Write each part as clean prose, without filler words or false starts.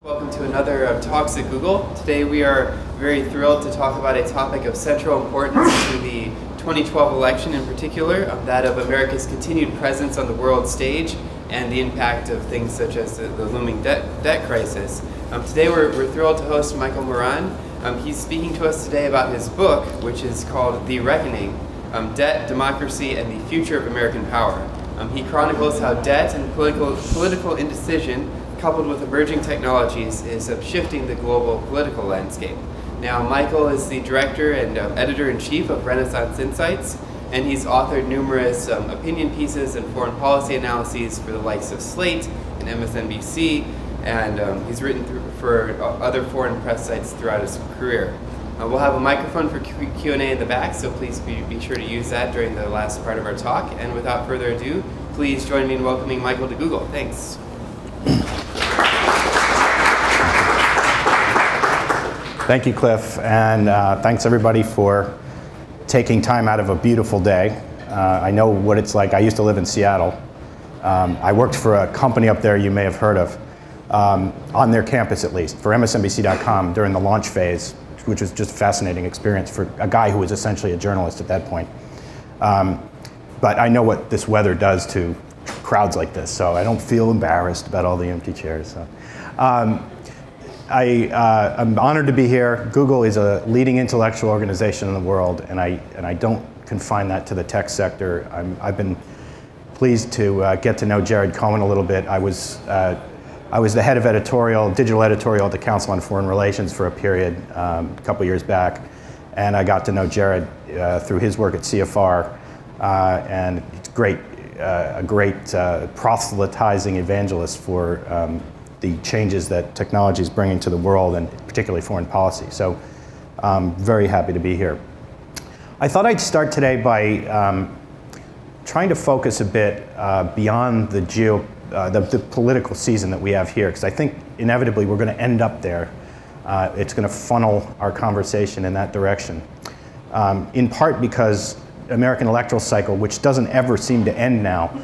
Welcome to another Talks at Google. Today we are very thrilled to talk about a topic of central importance to the 2012 election, in particular, that of America's continued presence on the world stage and the impact of things such as the looming debt crisis. Today we're thrilled to host Michael Moran. He's speaking to us today about his book, which is called The Reigniting, Debt, Democracy, and the Future of American Power. He chronicles how debt and political indecision coupled with emerging technologies is shifting the global political landscape. Now, Michael is the director and editor-in-chief of Renaissance Insights, and he's authored numerous opinion pieces and foreign policy analyses for the likes of Slate and MSNBC, and he's written for other foreign press sites throughout his career. We'll have a microphone for Q&A in the back, so please be sure to use that during the last part of our talk. And without further ado, please join me in welcoming Michael to Google. Thanks. Thank you, Cliff, and thanks everybody for taking time out of a beautiful day. I know what it's like. I used to live in Seattle. I worked for a company up there you may have heard of, on their campus at least, for MSNBC.com during the launch phase, which was just a fascinating experience for a guy who was essentially a journalist at that point. But I know what this weather does to crowds like this, so I don't feel embarrassed about all the empty chairs. So. I'm honored to be here. Google is a leading intellectual organization in the world, and I don't confine that to the tech sector. I've been pleased to get to know Jared Cohen a little bit. I was the head of digital editorial at the Council on Foreign Relations for a period a couple years back, and I got to know Jared through his work at CFR, and it's a great proselytizing evangelist for the changes that technology is bringing to the world, and particularly foreign policy. So I'm very happy to be here. I thought I'd start today by trying to focus a bit beyond the political season that we have here, because I think inevitably we're going to end up there. It's going to funnel our conversation in that direction, in part because American electoral cycle, which doesn't ever seem to end now,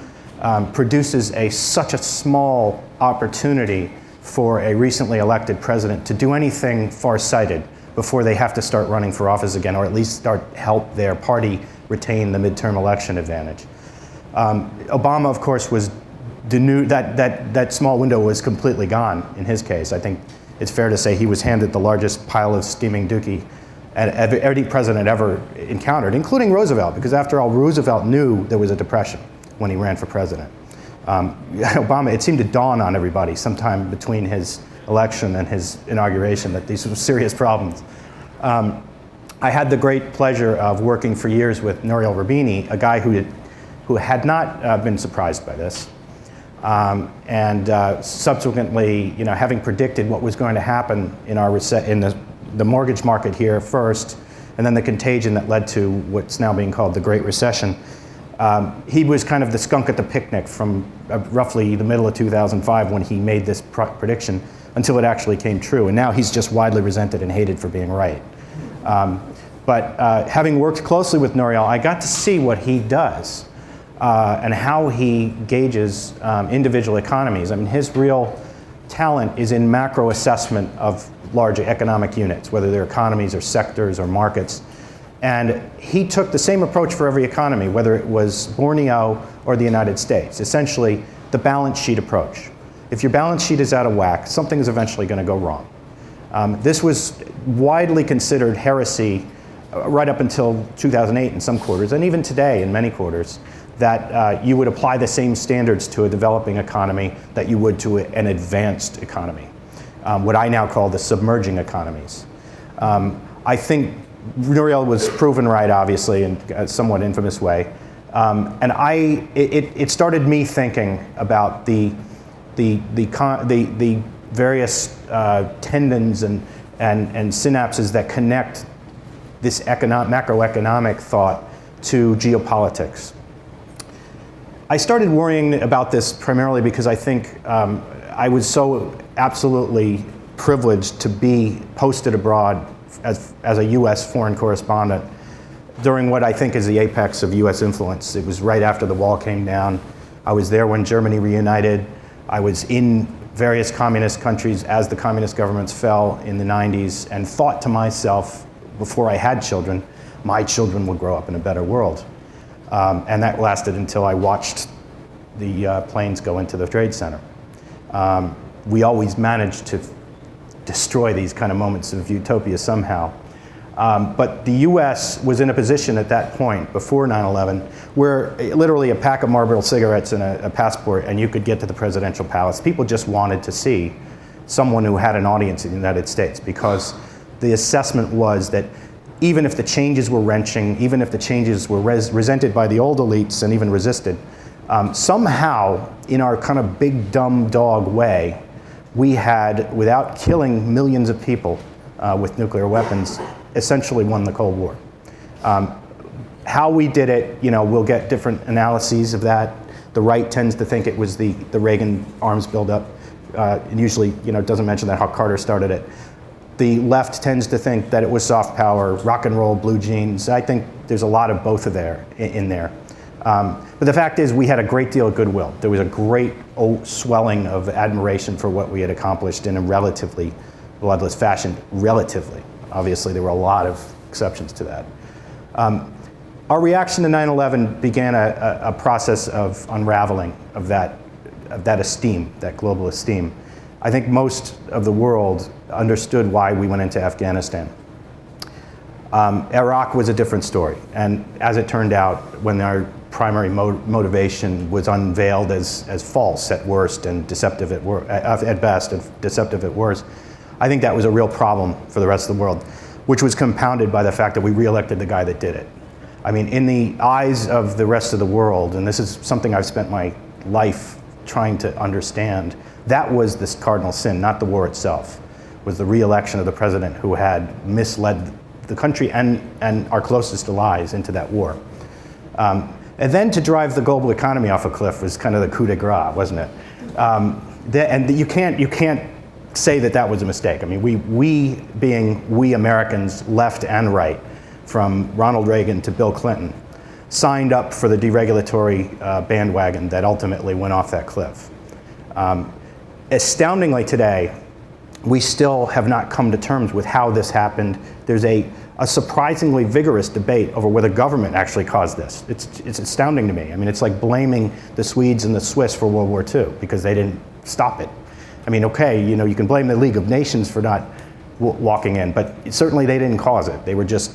produces such a small opportunity for a recently elected president to do anything far-sighted before they have to start running for office again, or at least help their party retain the midterm election advantage. Obama, of course, was that small window was completely gone in his case. I think it's fair to say he was handed the largest pile of steaming dookie any president ever encountered, including Roosevelt, because after all, Roosevelt knew there was a depression when he ran for president. Obama, it seemed to dawn on everybody sometime between his election and his inauguration that these were serious problems. I had the great pleasure of working for years with Nouriel Roubini, a guy who had not been surprised by this, and subsequently, having predicted what was going to happen in the mortgage market here first, and then the contagion that led to what's now being called the Great Recession. He was kind of the skunk at the picnic from roughly the middle of 2005 when he made this prediction until it actually came true. And now he's just widely resented and hated for being right. But having worked closely with Nouriel, I got to see what he does and how he gauges individual economies. I mean, his real talent is in macro assessment of large economic units, whether they're economies or sectors or markets. And he took the same approach for every economy, whether it was Borneo or the United States, essentially the balance sheet approach. If your balance sheet is out of whack, something is eventually going to go wrong. This was widely considered heresy right up until 2008 in some quarters, and even today in many quarters, that you would apply the same standards to a developing economy that you would to an advanced economy, what I now call the submerging economies. I think Nouriel was proven right, obviously, in a somewhat infamous way. And it started me thinking about the various tendons and synapses that connect this macroeconomic thought to geopolitics. I started worrying about this primarily because I think I was so absolutely privileged to be posted abroad as a U.S. foreign correspondent during what I think is the apex of U.S. influence. It was right after the wall came down. I was there when Germany reunited. I was in various communist countries as the communist governments fell in the 90s, and thought to myself, before I had children, my children will grow up in a better world. And that lasted until I watched the planes go into the Trade Center. We always managed to destroy these kind of moments of utopia somehow. But the US was in a position at that point, before 9/11, where literally a pack of Marlboro cigarettes and a passport and you could get to the presidential palace. People just wanted to see someone who had an audience in the United States, because the assessment was that even if the changes were wrenching, even if the changes were resented by the old elites and even resisted, somehow in our kind of big dumb dog way, we had, without killing millions of people with nuclear weapons, essentially won the Cold War. How we did it, we'll get different analyses of that. The right tends to think it was the Reagan arms buildup. It usually, doesn't mention that how Carter started it. The left tends to think that it was soft power, rock and roll, blue jeans. I think there's a lot of both of in there. But the fact is, we had a great deal of goodwill. There was a great swelling of admiration for what we had accomplished in a relatively bloodless fashion. Relatively. Obviously, there were a lot of exceptions to that. Our reaction to 9/11 began a process of unraveling of that esteem, that global esteem. I think most of the world understood why we went into Afghanistan. Iraq was a different story, and as it turned out, when our primary motivation was unveiled as false at worst and deceptive at best and deceptive at worst, I think that was a real problem for the rest of the world, which was compounded by the fact that we reelected the guy that did it. I mean, in the eyes of the rest of the world, and this is something I've spent my life trying to understand, that was this cardinal sin, not the war itself, was the reelection of the president who had misled the country and our closest allies into that war. And then to drive the global economy off a cliff was kind of the coup de grace, wasn't it? And you can't say that was a mistake. I mean, we Americans, left and right, from Ronald Reagan to Bill Clinton, signed up for the deregulatory bandwagon that ultimately went off that cliff. Astoundingly today, we still have not come to terms with how this happened. There's a surprisingly vigorous debate over whether government actually caused this. It's astounding to me. I mean, it's like blaming the Swedes and the Swiss for World War II because they didn't stop it. I mean, okay, you can blame the League of Nations for not walking in, but certainly they didn't cause it. They were just,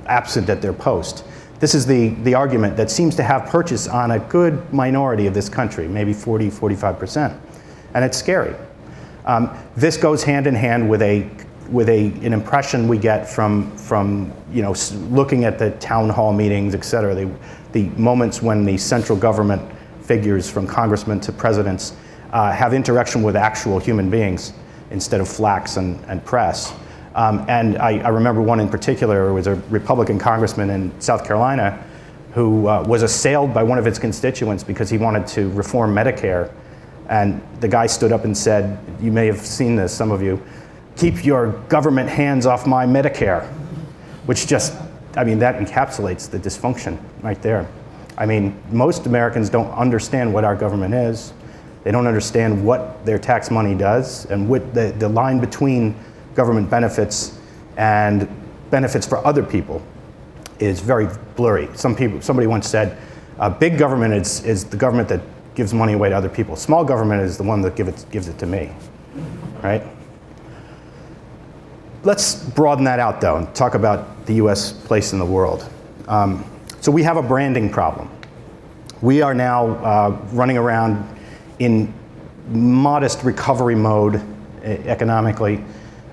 absent at their post. This is the argument that seems to have purchase on a good minority of this country, maybe 40-45%, and it's scary. This goes hand in hand with an impression we get from looking at the town hall meetings, et cetera, the moments when the central government figures, from congressmen to presidents, have interaction with actual human beings instead of flax and press. And I remember one in particular. It was a Republican congressman in South Carolina who was assailed by one of his constituents because he wanted to reform Medicare. And the guy stood up and said, you may have seen this, some of you, "Keep your government hands off my Medicare," which just, that encapsulates the dysfunction right there. I mean, most Americans don't understand what our government is. They don't understand what their tax money does, and what the line between government benefits and benefits for other people is very blurry. Somebody once said, big government is the government that gives money away to other people. Small government is the one that gives it to me, right? Let's broaden that out, though, and talk about the US place in the world. So we have a branding problem. We are now running around in modest recovery mode economically,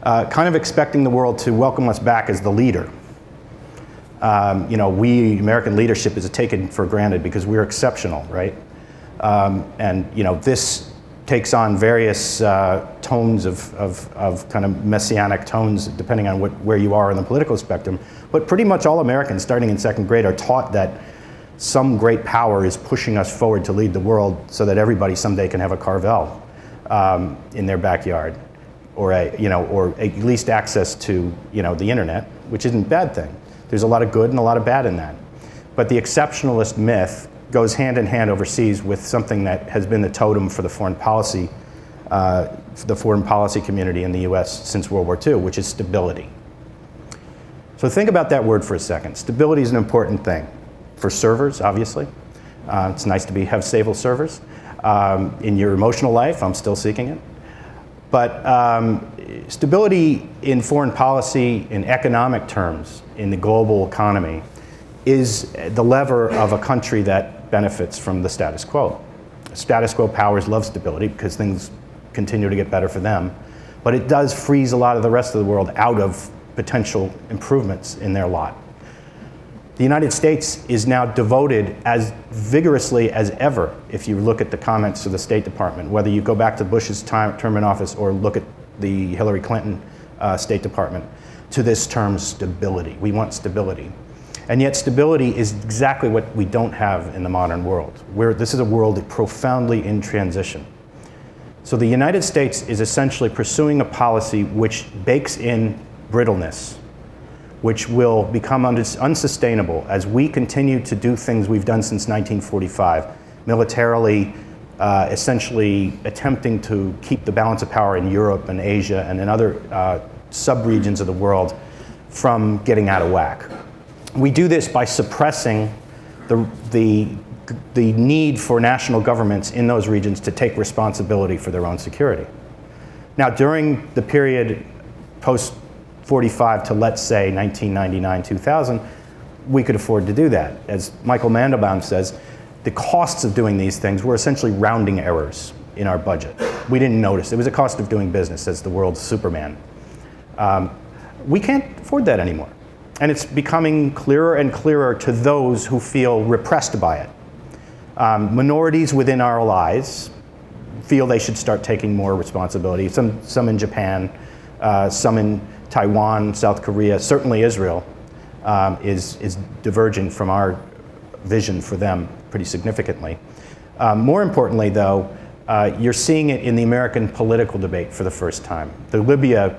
kind of expecting the world to welcome us back as the leader. American leadership is taken for granted because we're exceptional, right? And this takes on various tones of kind of messianic tones, depending on where you are in the political spectrum. But pretty much all Americans, starting in second grade, are taught that some great power is pushing us forward to lead the world, so that everybody someday can have a Carvel in their backyard, or at least access to the internet, which isn't a bad thing. There's a lot of good and a lot of bad in that. But the exceptionalist myth goes hand in hand overseas with something that has been the totem for the foreign policy the foreign policy community in the US since World War II, which is stability. So think about that word for a second. Stability is an important thing for servers, obviously. It's nice to have stable servers. In your emotional life, I'm still seeking it. But stability in foreign policy, in economic terms, in the global economy, is the lever of a country that benefits from the status quo. Status quo powers love stability because things continue to get better for them, but it does freeze a lot of the rest of the world out of potential improvements in their lot. The United States is now devoted as vigorously as ever, if you look at the comments of the State Department, whether you go back to Bush's term in office or look at the Hillary Clinton State Department, to this term stability. We want stability. And yet stability is exactly what we don't have in the modern world, where this is a world profoundly in transition. So the United States is essentially pursuing a policy which bakes in brittleness, which will become unsustainable as we continue to do things we've done since 1945, militarily, essentially attempting to keep the balance of power in Europe and Asia and in other sub-regions of the world from getting out of whack. We do this by suppressing the need for national governments in those regions to take responsibility for their own security. Now, during the period post-45 to, let's say, 1999, 2000, we could afford to do that. As Michael Mandelbaum says, the costs of doing these things were essentially rounding errors in our budget. We didn't notice. It was a cost of doing business as the world's Superman. We can't afford that anymore. And it's becoming clearer and clearer to those who feel repressed by it. Minorities within our allies feel they should start taking more responsibility. Some in Japan, some in Taiwan, South Korea, certainly Israel is diverging from our vision for them pretty significantly. More importantly, though, you're seeing it in the American political debate for the first time. The Libya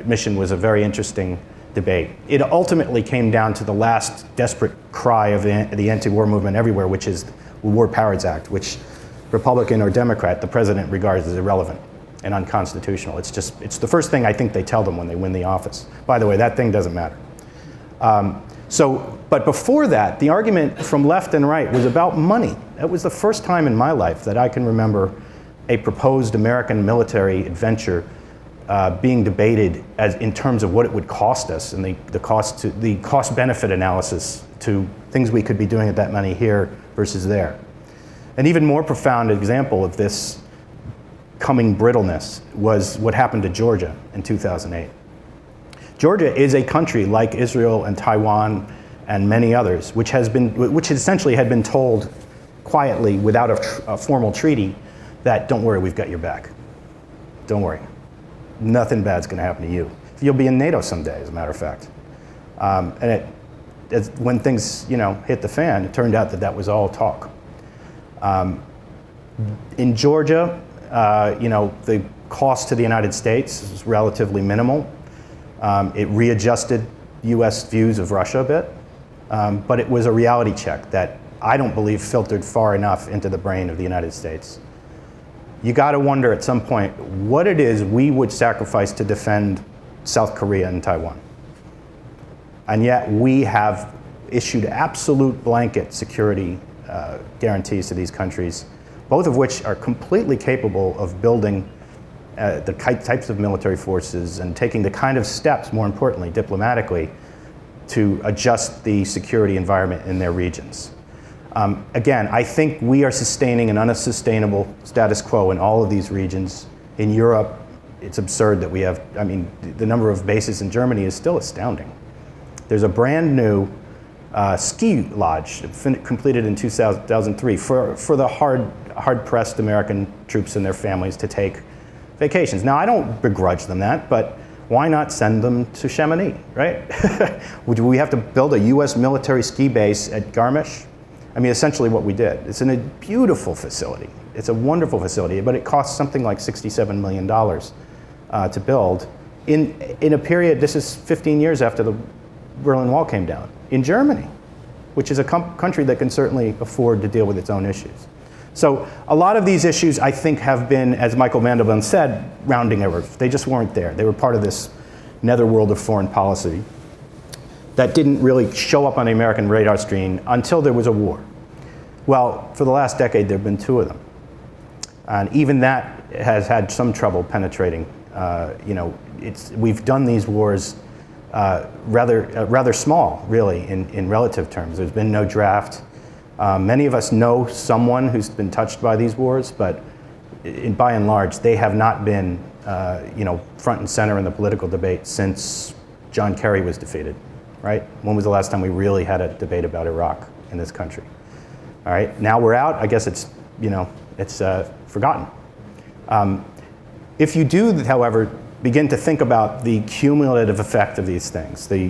mission was a very interesting debate. It ultimately came down to the last desperate cry of the anti-war movement everywhere, which is the War Powers Act, which Republican or Democrat, the president regards as irrelevant and unconstitutional. It's the first thing I think they tell them when they win the office. By the way, that thing doesn't matter. But before that, the argument from left and right was about money. That was the first time in my life that I can remember a proposed American military adventure being debated in terms of what it would cost us and the cost-benefit analysis to things we could be doing with that money here versus there. An even more profound example of this coming brittleness was what happened to Georgia in 2008. Georgia is a country like Israel and Taiwan and many others, which essentially had been told quietly without a formal treaty that, don't worry, we've got your back. Don't worry. Nothing bad's going to happen to you. You'll be in NATO someday, as a matter of fact. When things, hit the fan, it turned out that was all talk. In Georgia, the cost to the United States is relatively minimal. It readjusted U.S. views of Russia a bit, but it was a reality check that I don't believe filtered far enough into the brain of the United States. You got to wonder at some point what it is we would sacrifice to defend South Korea and Taiwan. And yet we have issued absolute blanket security guarantees to these countries, both of which are completely capable of building the types of military forces and taking the kind of steps, more importantly, diplomatically, to adjust the security environment in their regions. Again, I think we are sustaining an unsustainable status quo in all of these regions. In Europe, it's absurd that we have, the number of bases in Germany is still astounding. There's a brand new ski lodge completed in 2003 for the hard-pressed American troops and their families to take vacations. Now, I don't begrudge them that, but why not send them to Chamonix, right? Would we have to build a US military ski base at Garmisch? Essentially what we did. It's in a beautiful facility. It's a wonderful facility, but it costs something like $67 million to build in a period, this is 15 years after the Berlin Wall came down, in Germany, which is a country that can certainly afford to deal with its own issues. So a lot of these issues, I think, have been, as Michael Mandelbaum said, rounding errors. They just weren't there. They were part of this netherworld of foreign policy that didn't really show up on the American radar screen until there was a war. Well, for the last decade, there have been 2 of them. And even that has had some trouble penetrating. We've done these wars rather small, really, in relative terms. There's been no draft. Many of us know someone who's been touched by these wars, but by and large, they have not been, front and center in the political debate since John Kerry was defeated, right? When was the last time we really had a debate about Iraq in this country? All right, now we're out. I guess it's forgotten. If you do, however, begin to think about the cumulative effect of these things, the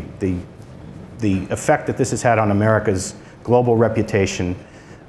effect that this has had on America's global reputation,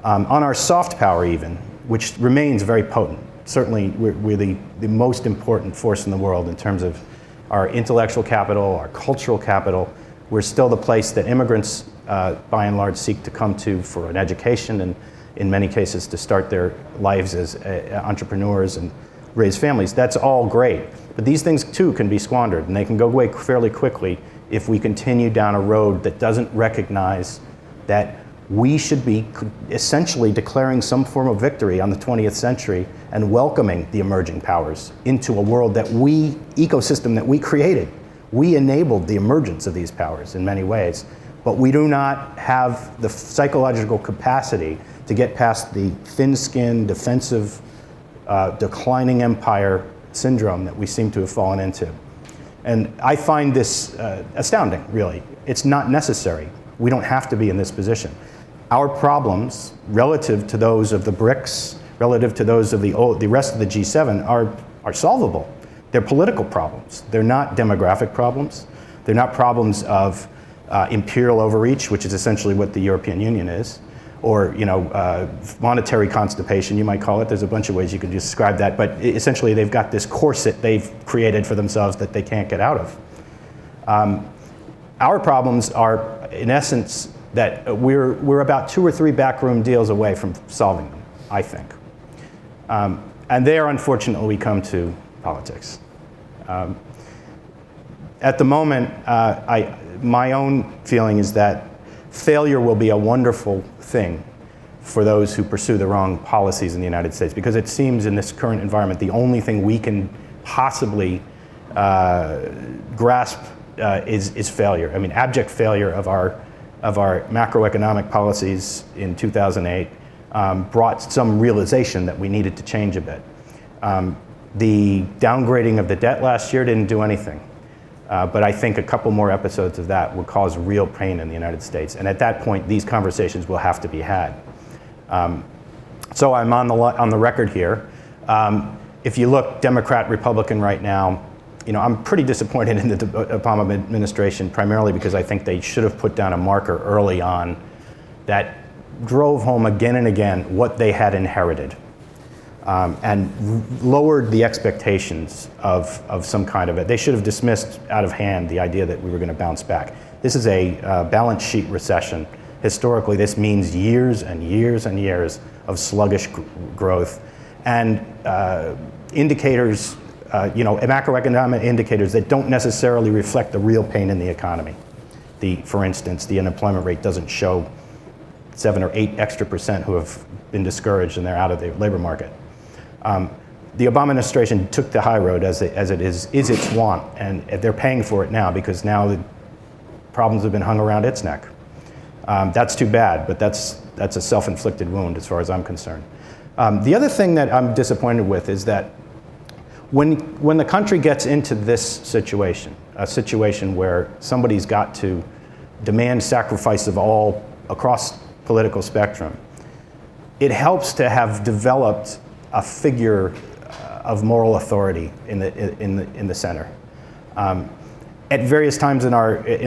on our soft power even, which remains very potent. Certainly, we're the most important force in the world in terms of our intellectual capital, our cultural capital. We're still the place that immigrants, by and large, seek to come to for an education and, in many cases, to start their lives as entrepreneurs and raise families. That's all great. But these things, too, can be squandered, and they can go away fairly quickly if we continue down a road that doesn't recognize that we should be essentially declaring some form of victory on the 20th century and welcoming the emerging powers into a world ecosystem that we created. We enabled the emergence of these powers in many ways, but we do not have the psychological capacity to get past the thin-skinned, defensive, declining empire syndrome that we seem to have fallen into. And I find this astounding, really. It's not necessary. We don't have to be in this position. Our problems, relative to those of the BRICS, relative to those of the rest of the G7, are solvable. They're political problems. They're not demographic problems. They're not problems of imperial overreach, which is essentially what the European Union is, or monetary constipation, you might call it. There's a bunch of ways you can describe that, but essentially they've got this corset they've created for themselves that they can't get out of. Our problems are, in essence, that we're about 2 or 3 backroom deals away from solving them, I think. And there, unfortunately, we come to politics. At the moment, my own feeling is that failure will be a wonderful thing for those who pursue the wrong policies in the United States, because it seems in this current environment the only thing we can possibly grasp is failure. I mean, abject failure of our macroeconomic policies in 2008 brought some realization that we needed to change a bit. The downgrading of the debt last year didn't do anything. But I think a couple more episodes of that would cause real pain in the United States. And at that point, these conversations will have to be had. So I'm on the record here. If you look Democrat, Republican right now, I'm pretty disappointed in the Obama administration, primarily because I think they should have put down a marker early on that drove home again and again what they had inherited. And lowered the expectations of some kind of it. They should have dismissed out of hand the idea that we were going to bounce back. This is a balance sheet recession. Historically, this means years and years and years of sluggish growth. And indicators, macroeconomic indicators that don't necessarily reflect the real pain in the economy. For instance, the unemployment rate doesn't show 7 or 8 extra % who have been discouraged and they're out of the labor market. The Obama administration took the high road as it is its want, and they're paying for it now because now the problems have been hung around its neck. That's too bad, but that's a self-inflicted wound as far as I'm concerned. The other thing that I'm disappointed with is that when the country gets into this situation, a situation where somebody's got to demand sacrifice of all across political spectrum, it helps to have developed a figure of moral authority in the center. At various times in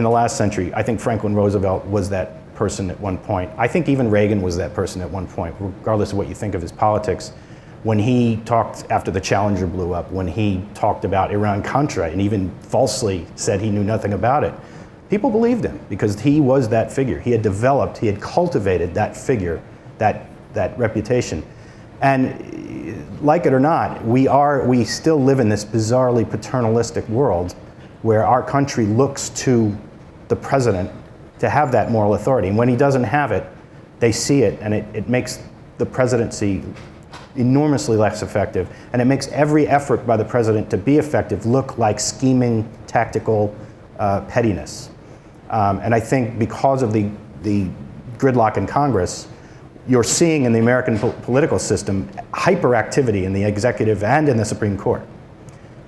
the last century, I think Franklin Roosevelt was that person at one point. I think even Reagan was that person at one point, regardless of what you think of his politics. When he talked after the Challenger blew up, when he talked about Iran-Contra and even falsely said he knew nothing about it, people believed him because he was that figure. He had cultivated that figure, that reputation. And like it or not, we still live in this bizarrely paternalistic world where our country looks to the president to have that moral authority. And when he doesn't have it, they see it, and it makes the presidency enormously less effective. And it makes every effort by the president to be effective look like scheming, tactical pettiness. And I think because of the gridlock in Congress, you're seeing in the American political system hyperactivity in the executive and in the Supreme Court.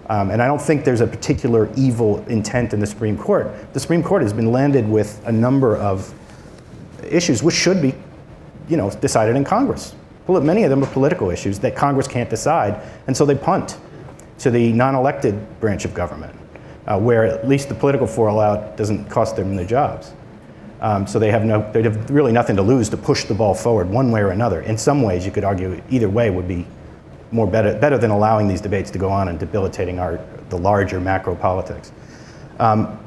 And I don't think there's a particular evil intent in the Supreme Court. The Supreme Court has been landed with a number of issues which should be, decided in Congress. Many of them are political issues that Congress can't decide, and so they punt to the non-elected branch of government, where at least the political fallout doesn't cost them their jobs. So they have really nothing to lose to push the ball forward one way or another. In some ways, you could argue either way would be better than allowing these debates to go on and debilitating the larger macro politics. I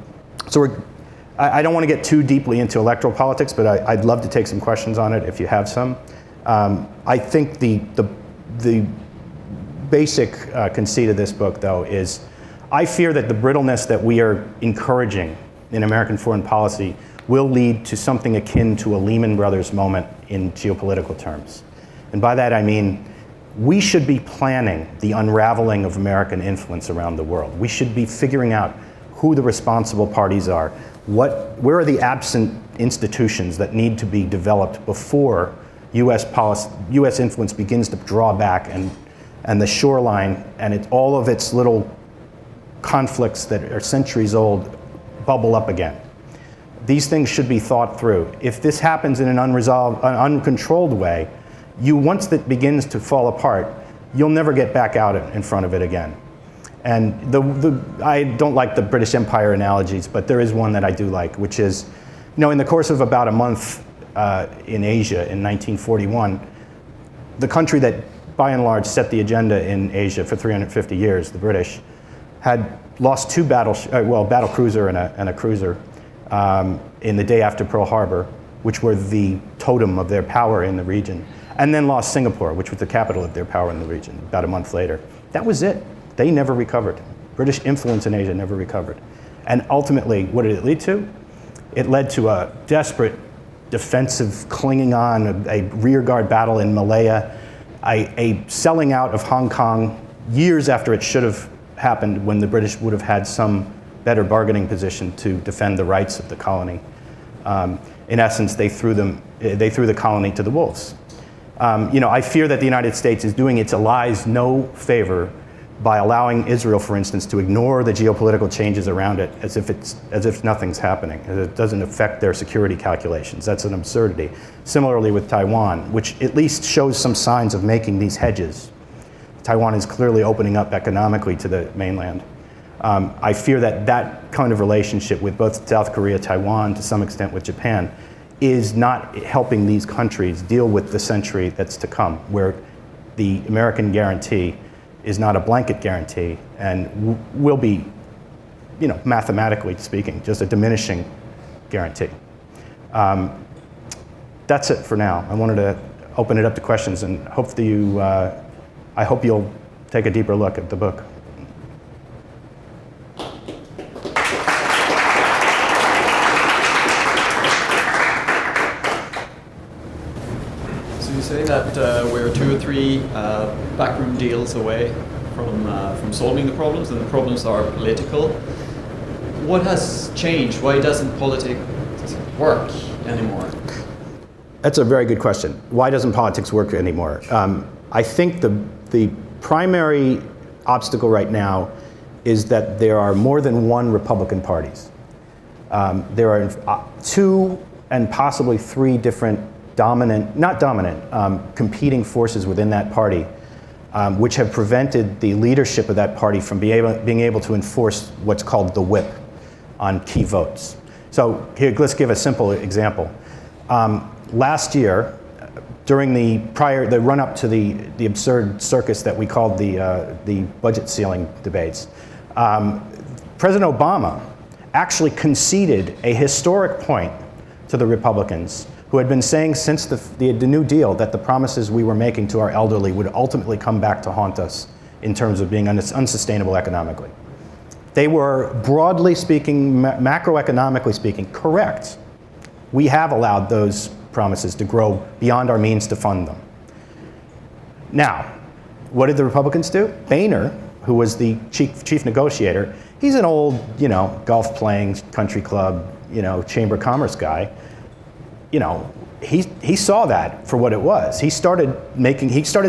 don't want to get too deeply into electoral politics, but I'd love to take some questions on it if you have some. I think the basic conceit of this book, though, is I fear that the brittleness that we are encouraging in American foreign policy will lead to something akin to a Lehman Brothers moment in geopolitical terms. And by that I mean, we should be planning the unraveling of American influence around the world. We should be figuring out who the responsible parties are, where are the absent institutions that need to be developed before U.S. influence begins to draw back and the shoreline and all of its little conflicts that are centuries old bubble up again. These things should be thought through. If this happens in an uncontrolled way, once that begins to fall apart, you'll never get back out in front of it again. And I don't like the British Empire analogies, but there is one that I do like, which is, in the course of about a month in Asia in 1941, the country that by and large set the agenda in Asia for 350 years, the British, had lost two battle cruiser and a cruiser in the day after Pearl Harbor, which were the totem of their power in the region, and then lost Singapore, which was the capital of their power in the region, about a month later. That was it. They never recovered. British influence in Asia never recovered. And ultimately, what did it lead to? It led to a desperate defensive clinging on, a rearguard battle in Malaya, a selling out of Hong Kong years after it should have happened, when the British would have had some better bargaining position to defend the rights of the colony. In essence, they threw the colony to the wolves. I fear that the United States is doing its allies no favor by allowing Israel, for instance, to ignore the geopolitical changes around it as if nothing's happening, as it doesn't affect their security calculations. That's an absurdity. Similarly with Taiwan, which at least shows some signs of making these hedges. Taiwan is clearly opening up economically to the mainland. I fear that kind of relationship with both South Korea, Taiwan, to some extent with Japan, is not helping these countries deal with the century that's to come, where the American guarantee is not a blanket guarantee and will be, mathematically speaking, just a diminishing guarantee. That's it for now. I wanted to open it up to questions, and I hope you'll take a deeper look at the book. So you say that we're 2 or 3 backroom deals away from solving the problems, and the problems are political. What has changed? Why doesn't politics work anymore? That's a very good question. Why doesn't politics work anymore? I think the primary obstacle right now is that there are more than one Republican parties. There are 2 and possibly 3 different competing forces within that party, which have prevented the leadership of that party from being able to enforce what's called the whip on key votes. So here, let's give a simple example. Last year, during the run-up to the absurd circus that we called the budget ceiling debates, President Obama actually conceded a historic point to the Republicans who had been saying since the New Deal that the promises we were making to our elderly would ultimately come back to haunt us in terms of being unsustainable economically. They were, broadly speaking, macroeconomically speaking, correct. We have allowed those promises to grow beyond our means to fund them. Now, what did the Republicans do? Boehner, who was the chief negotiator, he's an old, golf-playing, country club, chamber of commerce guy. He saw that for what it was. He started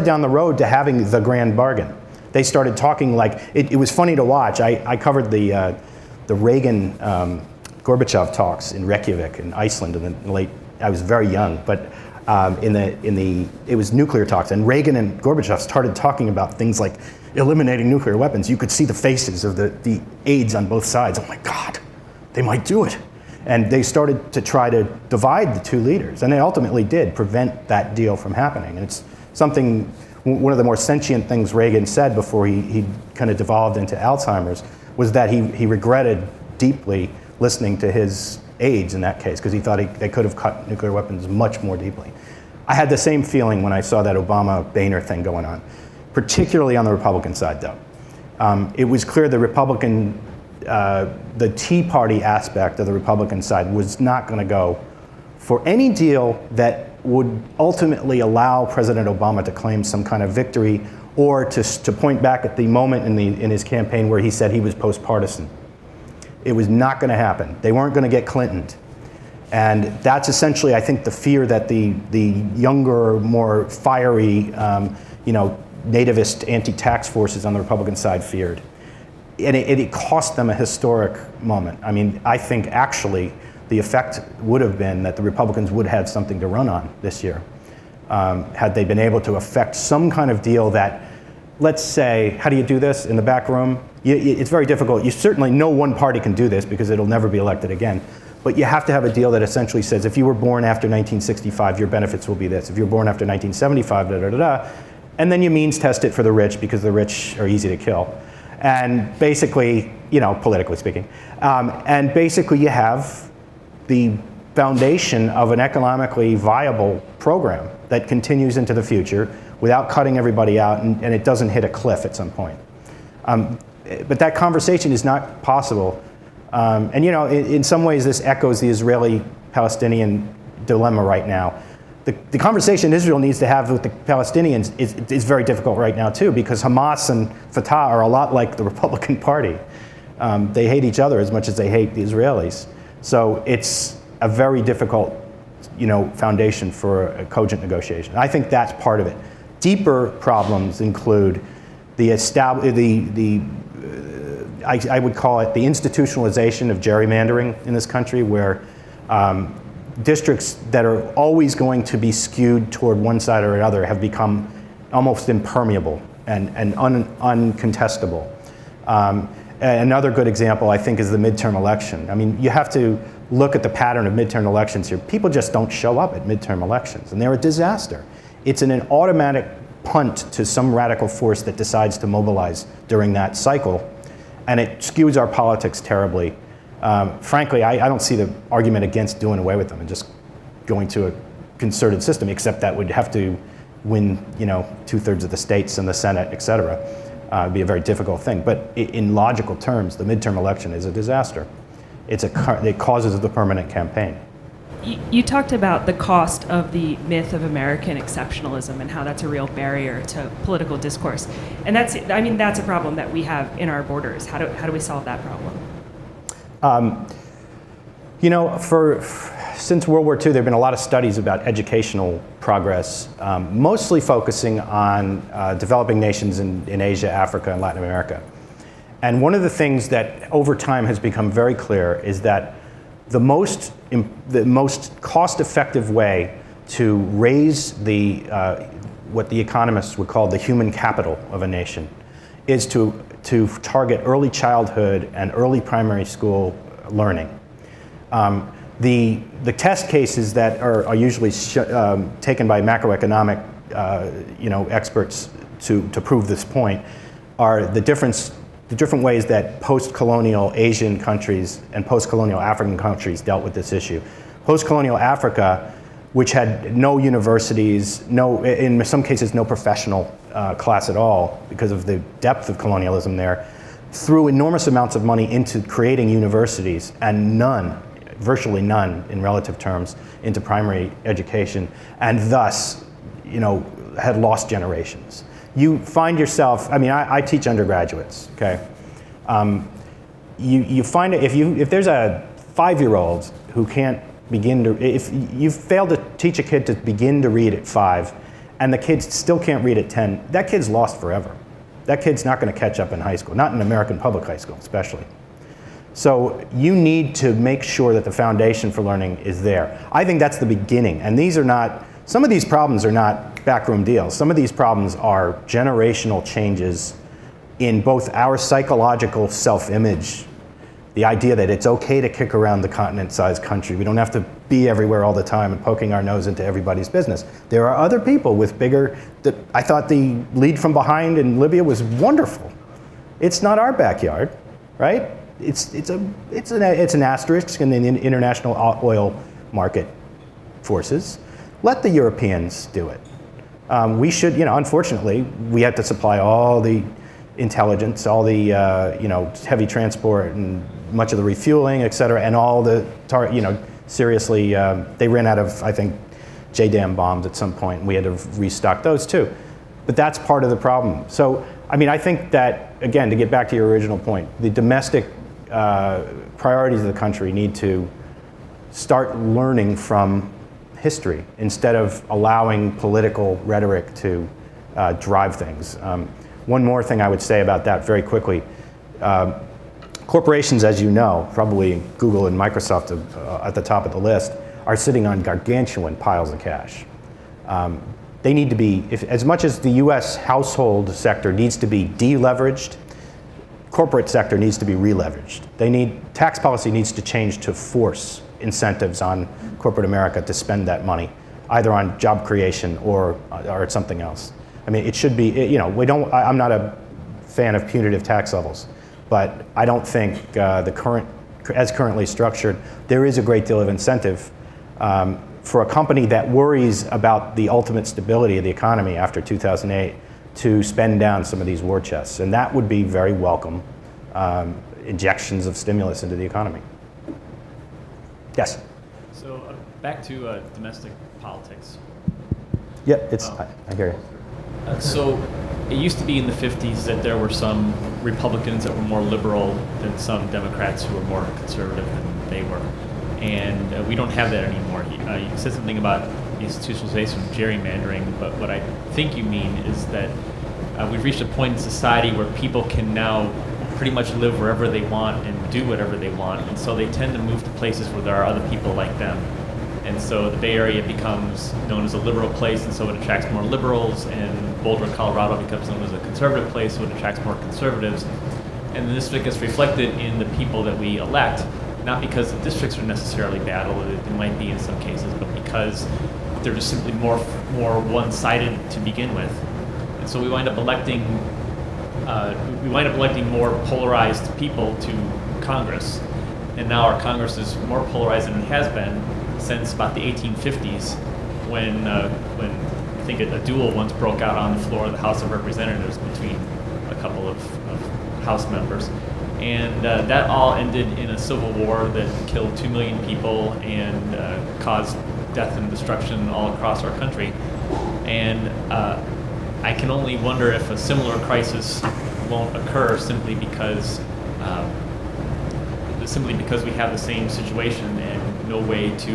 down the road to having the grand bargain. They started talking like, it was funny to watch. I covered the Reagan Gorbachev talks in Reykjavik in Iceland in the late, I was very young, but it was nuclear talks, and Reagan and Gorbachev started talking about things like eliminating nuclear weapons. You could see the faces of the aides on both sides. Oh my God, they might do it. And they started to try to divide the two leaders, and they ultimately did prevent that deal from happening. And it's something, one of the more sentient things Reagan said before he kind of devolved into Alzheimer's was that he regretted deeply listening to his aides in that case, because he thought they could have cut nuclear weapons much more deeply. I had the same feeling when I saw that Obama-Boehner thing going on, particularly on the Republican side, though. It was clear the Tea Party aspect of the Republican side was not going to go for any deal that would ultimately allow President Obama to claim some kind of victory, or to point back at the moment in his campaign where he said he was post-partisan. It was not going to happen. They weren't going to get Clintoned. And that's essentially, I think, the fear that the younger, more fiery, nativist anti-tax forces on the Republican side feared. And it cost them a historic moment. I mean, I think actually the effect would have been that the Republicans would have had something to run on this year, had they been able to effect some kind of deal that, let's say, how do you do this in the back room? It's very difficult. You certainly, no one party can do this because it'll never be elected again. But you have to have a deal that essentially says, if you were born after 1965, your benefits will be this. If you're born after 1975, da-da-da-da. And then you means test it for the rich, because the rich are easy to kill. And basically, politically speaking. And basically you have the foundation of an economically viable program that continues into the future without cutting everybody out, and it doesn't hit a cliff at some point. But that conversation is not possible. And in some ways this echoes the Israeli-Palestinian dilemma right now. The conversation Israel needs to have with the Palestinians is very difficult right now too, because Hamas and Fatah are a lot like the Republican Party. They hate each other as much as they hate the Israelis. So it's a very difficult, foundation for a cogent negotiation. I think that's part of it. Deeper problems include I would call it the institutionalization of gerrymandering in this country, where districts that are always going to be skewed toward one side or another have become almost impermeable and uncontestable. Another good example, I think, is the midterm election. I mean, you have to look at the pattern of midterm elections here. People just don't show up at midterm elections, and they're a disaster. It's an automatic punt to some radical force that decides to mobilize during that cycle, and it skews our politics terribly. Frankly, I don't see the argument against doing away with them and just going to a concerted system, except that would have to win, 2/3 of the states and the Senate, et cetera. It'd be a very difficult thing. But in logical terms, the midterm election is a disaster. It causes the permanent campaign. You talked about the cost of the myth of American exceptionalism and how that's a real barrier to political discourse. And that's a problem that we have in our borders. How do we solve that problem? Since World War II, there have been a lot of studies about educational progress, mostly focusing on developing nations in Asia, Africa, and Latin America. And one of the things that over time has become very clear is that the most cost-effective way to raise what the economists would call the human capital of a nation is to target early childhood and early primary school learning. The test cases that are usually taken by macroeconomic experts to prove this point are the different ways that post-colonial Asian countries and post-colonial African countries dealt with this issue. Post-colonial Africa which had no universities, in some cases no professional class at all because of the depth of colonialism there, threw enormous amounts of money into creating universities and none, virtually none in relative terms, into primary education, and thus, had lost generations. You find yourself, I teach undergraduates, okay? You find it, if there's a 5-year-old who can't begin to, if you fail to teach a kid to begin to read at 5, and the kid still can't read at 10, that kid's lost forever. That kid's not going to catch up in high school, not in American public high school especially. So you need to make sure that the foundation for learning is there. I think that's the beginning, and some of these problems are not backroom deals. Some of these problems are generational changes in both our psychological self-image, the idea that it's okay to kick around the continent-sized country. We don't have to be everywhere all the time and poking our nose into everybody's business. There are other people with bigger, I thought the lead from behind in Libya was wonderful. It's not our backyard, right? It's an asterisk in the international oil market forces. Let the Europeans do it. We should, unfortunately, we had to supply all the intelligence, all the heavy transport and much of the refueling, et cetera, and all the seriously, they ran out of, I think, JDAM bombs at some point, and we had to restock those too. But that's part of the problem. So, I think that, again, to get back to your original point, the domestic priorities of the country need to start learning from history instead of allowing political rhetoric to drive things. One more thing I would say about that very quickly. Corporations, as you know, probably Google and Microsoft at the top of the list, are sitting on gargantuan piles of cash. They need to be, as much as the US household sector needs to be deleveraged, corporate sector needs to be releveraged. Tax policy needs to change to force incentives on corporate America to spend that money, either on job creation or something else. It should be, I'm not a fan of punitive tax levels, but I don't think as currently structured, there is a great deal of incentive for a company that worries about the ultimate stability of the economy after 2008 to spend down some of these war chests. And that would be very welcome injections of stimulus into the economy. Yes? So back to domestic politics. Yep, I hear you. So it used to be in the 50s that there were some Republicans that were more liberal than some Democrats who were more conservative than they were. And we don't have that anymore. You said something about the institutionalization of gerrymandering, but what I think you mean is that we've reached a point in society where people can now pretty much live wherever they want and do whatever they want, and so they tend to move to places where there are other people like them. And so the Bay Area becomes known as a liberal place, and so it attracts more liberals, and Boulder, Colorado becomes known as a conservative place, so it attracts more conservatives. And this gets reflected in the people that we elect, not because the districts are necessarily bad, although they might be in some cases, but because they're just simply more one-sided to begin with. And so we wind up electing more polarized people to Congress, and now our Congress is more polarized than it has been since about the 1850s, when I think a duel once broke out on the floor of the House of Representatives between a couple of House members. And that all ended in a civil war that killed 2 million people and caused death and destruction all across our country. And I can only wonder if a similar crisis won't occur simply because we have the same situation and no way to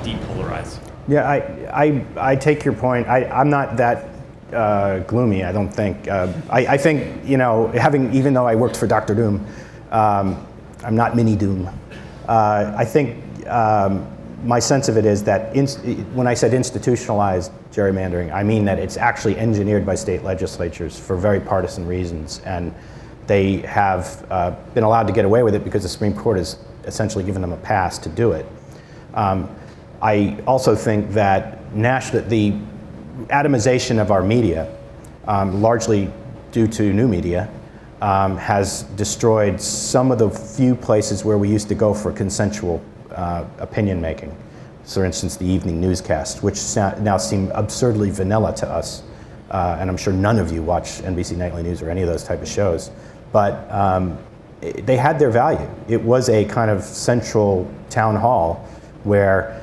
depolarize. Yeah, I take your point. I'm not that gloomy, I don't think. I think, even though I worked for Dr. Doom, I'm not mini Doom. I think my sense of it is that when I said institutionalized gerrymandering, I mean that it's actually engineered by state legislatures for very partisan reasons, and they have been allowed to get away with it because the Supreme Court has essentially given them a pass to do it. I also think that the atomization of our media, largely due to new media, has destroyed some of the few places where we used to go for consensual opinion making. For instance, the evening newscast, which now seem absurdly vanilla to us. And I'm sure none of you watch NBC Nightly News or any of those type of shows. But they had their value. It was a kind of central town hall where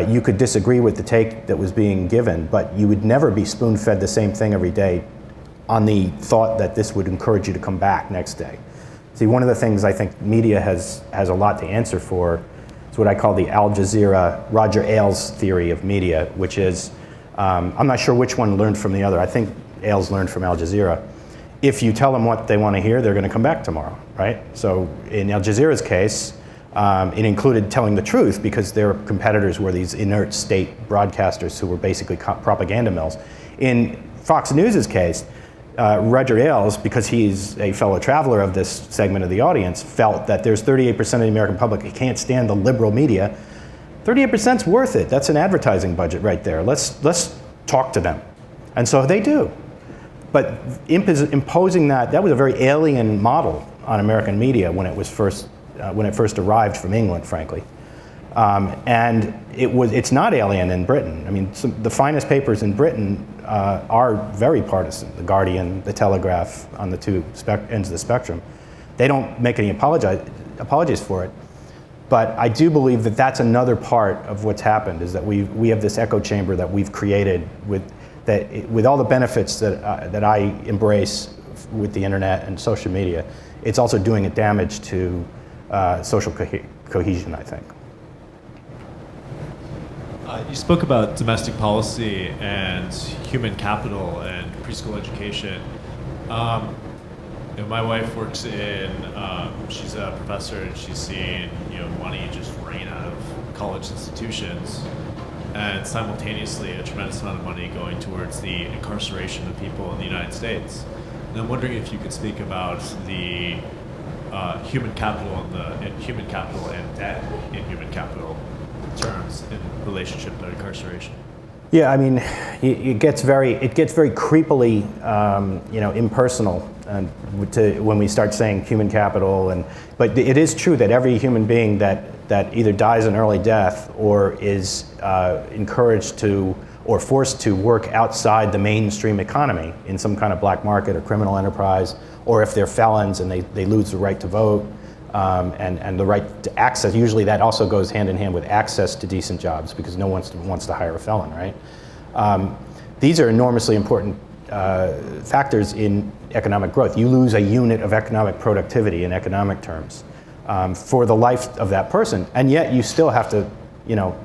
you could disagree with the take that was being given, but you would never be spoon-fed the same thing every day on the thought that this would encourage you to come back next day. See, one of the things I think media has a lot to answer for is what I call the Al-Jazeera, Roger Ailes theory of media, which is, I'm not sure which one learned from the other. I think Ailes learned from Al-Jazeera. If you tell them what they want to hear, they're going to come back tomorrow, right? So in Al-Jazeera's case, it included telling the truth because their competitors were these inert state broadcasters who were basically propaganda mills. In Fox News's case, Roger Ailes, because he's a fellow traveler of this segment of the audience, felt that there's 38% of the American public who can't stand the liberal media. 38% is worth it. That's an advertising budget right there. Let's talk to them. And so they do. But imposing that was a very alien model on American media when it first arrived from England, frankly. And it's not alien in Britain. I mean, the finest papers in Britain are very partisan. The Guardian, the Telegraph, on the two ends of the spectrum. They don't make any apologies for it. But I do believe that that's another part of what's happened, is that we have this echo chamber that we've created with all the benefits that I embrace with the internet and social media. It's also doing a damage to social cohesion, I think. You spoke about domestic policy and human capital and preschool education. My wife works she's a professor, and she's seen money just rain out of college institutions, and simultaneously a tremendous amount of money going towards the incarceration of people in the United States. And I'm wondering if you could speak about the human capital and debt in human capital terms in relationship to incarceration. Yeah, I mean, it gets very creepily, impersonal when we start saying human capital. But it is true that every human being that either dies an early death or is encouraged to or forced to work outside the mainstream economy in some kind of black market or criminal enterprise, or if they're felons and they lose the right to vote and the right to access. Usually that also goes hand in hand with access to decent jobs, because no one wants to hire a felon, right? These are enormously important factors in economic growth. You lose a unit of economic productivity in economic terms for the life of that person, and yet you still have to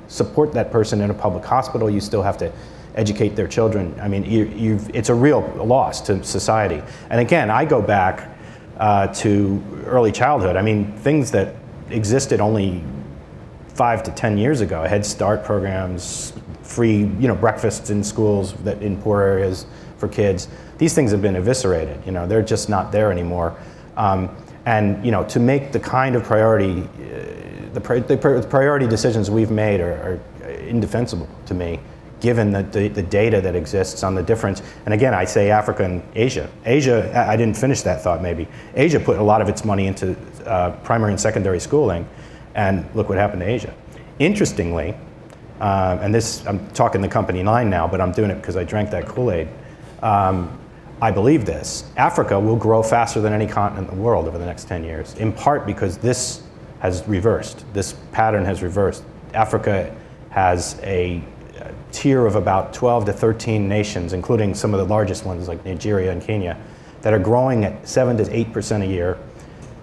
support that person in a public hospital. You still have to educate their children. I mean, it's a real loss to society. And again, I go back to early childhood. I mean, things that existed only 5 to 10 years ago, Head Start programs, free breakfasts in schools in poor areas for kids. These things have been eviscerated. They're just not there anymore. And to make the kind of priority, the priority decisions we've made are indefensible to me, given the data that exists on the difference. And again, I say Africa and Asia. Asia, I didn't finish that thought maybe. Asia put a lot of its money into primary and secondary schooling, and look what happened to Asia. Interestingly, and this, I'm talking the company line now, but I'm doing it because I drank that Kool-Aid. I believe this. Africa will grow faster than any continent in the world over the next 10 years, in part because this has reversed. This pattern has reversed. Africa has a tier of about 12 to 13 nations, including some of the largest ones like Nigeria and Kenya, that are growing at 7 to 8% a year.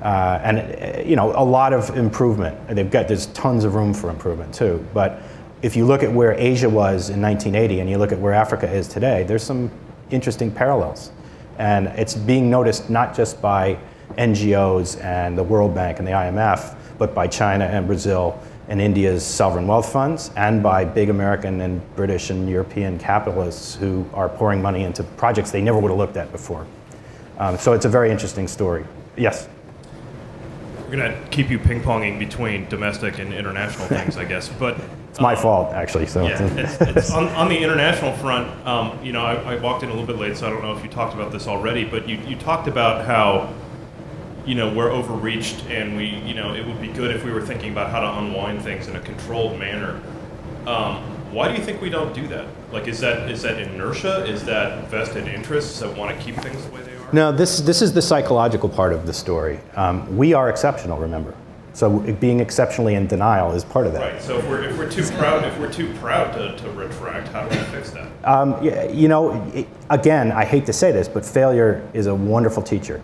And a lot of improvement. There's tons of room for improvement too. But if you look at where Asia was in 1980 and you look at where Africa is today, there's some interesting parallels. And it's being noticed not just by NGOs and the World Bank and the IMF, but by China and Brazil and India's sovereign wealth funds, and by big American and British and European capitalists who are pouring money into projects they never would have looked at before. So it's a very interesting story. Yes? We're going to keep you ping-ponging between domestic and international things, I guess. But it's my fault, actually. So yeah, it's on the international front. I walked in a little bit late, so I don't know if you talked about this already. But you talked about how we're overreached, and it would be good if we were thinking about how to unwind things in a controlled manner. Why do you think we don't do that? Like, is that inertia? Is that vested interests that want to keep things the way they are? No, this is the psychological part of the story. We are exceptional, remember. So being exceptionally in denial is part of that. Right. So if we're too proud to retract, how do we fix that? You know, again, I hate to say this, but failure is a wonderful teacher.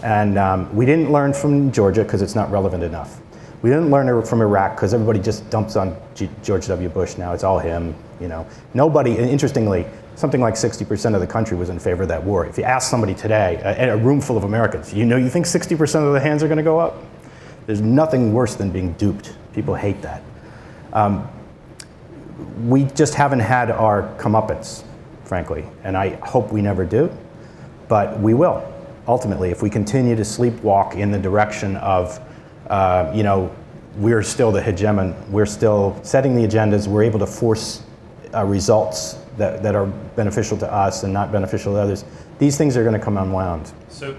And we didn't learn from Georgia because it's not relevant enough. We didn't learn from Iraq because everybody just dumps on George W. Bush now. It's all him, you know. Nobody, and interestingly, something like 60% of the country was in favor of that war. If you ask somebody today, a room full of Americans, you think 60% of the hands are going to go up? There's nothing worse than being duped. People hate that. We just haven't had our comeuppance, frankly, and I hope we never do, but we will, ultimately, if we continue to sleepwalk in the direction of, you know, we're still the hegemon, we're still setting the agendas, we're able to force results that are beneficial to us and not beneficial to others. These things are going to come unwound. So,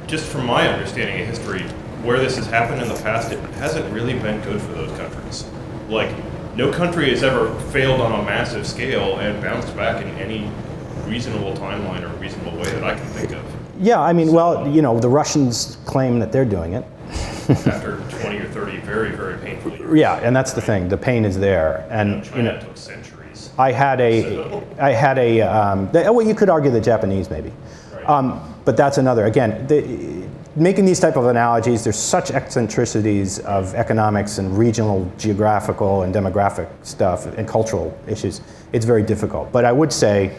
just from my understanding of history, where this has happened in the past, it hasn't really been good for those countries. Like, no country has ever failed on a massive scale and bounced back in any reasonable timeline or reasonable way that I can think of. Yeah, I mean, well, you know, the Russians claim that they're doing it. After 20 or 30 very, very painful years. Yeah, and that's the thing. The pain is there, and China took centuries. I had a. Well, you could argue the Japanese maybe, Right. but that's another. Again, making these type of analogies, there's such eccentricities of economics and regional, geographical, and demographic stuff and cultural issues. It's very difficult. But I would say,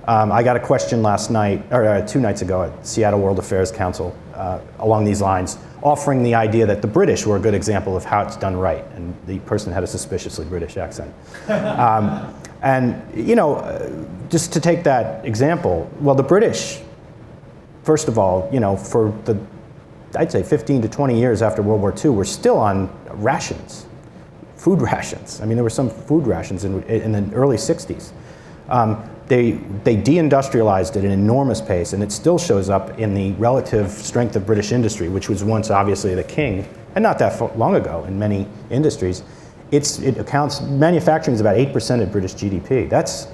I got a question last night, or 2 nights ago at Seattle World Affairs Council along these lines, offering the idea that the British were a good example of how it's done right. And the person had a suspiciously British accent. And, you know, just to take that example, well, the British, first of all, you know, for I'd say 15 to 20 years after World War II, were still on rations, food rations. I mean, there were some food rations in the early 60s. They deindustrialized at an enormous pace, and it still shows up in the relative strength of British industry, which was once obviously the king, and not that long ago in many industries. Manufacturing is about 8% of British GDP. That's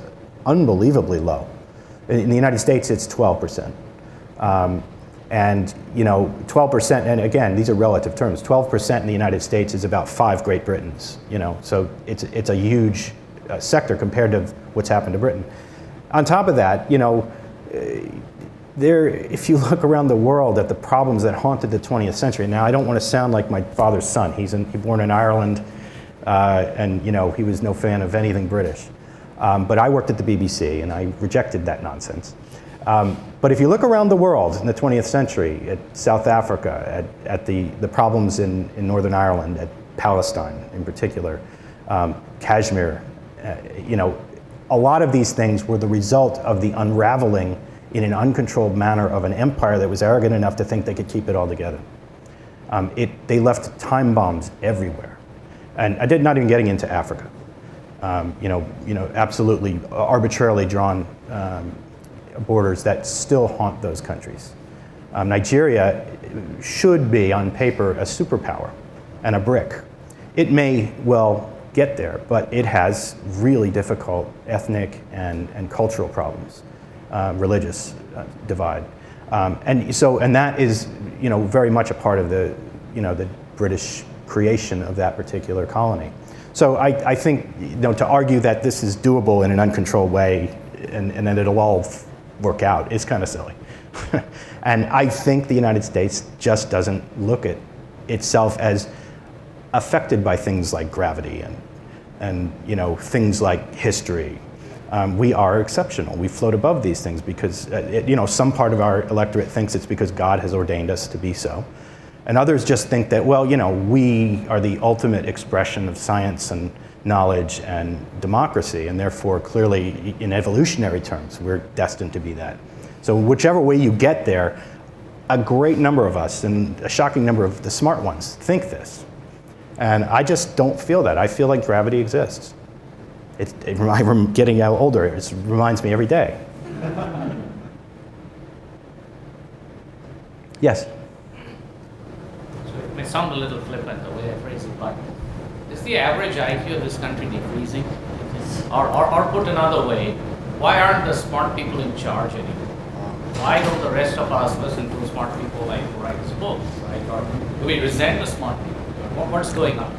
unbelievably low. In the United States, it's 12%. And, you know, 12%, and again, these are relative terms, 12% in the United States is about 5 Great Britons, you know, so it's a huge sector compared to what's happened to Britain. On top of that, you know, if you look around the world at the problems that haunted the 20th century, now I don't want to sound like my father's son. He born in Ireland, and, you know, he was no fan of anything British. But I worked at the BBC, and I rejected that nonsense. But if you look around the world in the 20th century, at South Africa, at the problems in Northern Ireland, at Palestine in particular, Kashmir, you know, a lot of these things were the result of the unraveling in an uncontrolled manner of an empire that was arrogant enough to think they could keep it all together. They left time bombs everywhere. And I did not even getting into Africa. You know, absolutely arbitrarily drawn borders that still haunt those countries. Nigeria should be, on paper, a superpower and a brick. It may well get there, but it has really difficult ethnic and cultural problems, religious divide. And that is, you know, very much a part of the British creation of that particular colony. So I think, you know, to argue that this is doable in an uncontrolled way and that it'll all work out is kind of silly. And I think the United States just doesn't look at itself as affected by things like gravity and you know, things like history. We are exceptional. We float above these things because you know, some part of our electorate thinks it's because God has ordained us to be so. And others just think that, well, you know, we are the ultimate expression of science and knowledge and democracy, and therefore clearly in evolutionary terms we're destined to be that. So whichever way you get there, a great number of us and a shocking number of the smart ones think this. And I just don't feel that. I feel like gravity exists. I'm getting older, it reminds me every day. Yes? So it may sound a little flippant the way I phrase it, but Is the average IQ of this country decreasing? Or put another way, why aren't the smart people in charge anymore? Why don't the rest of us listen to smart people like who write books, right? Or do we resent the smart people? What's going on?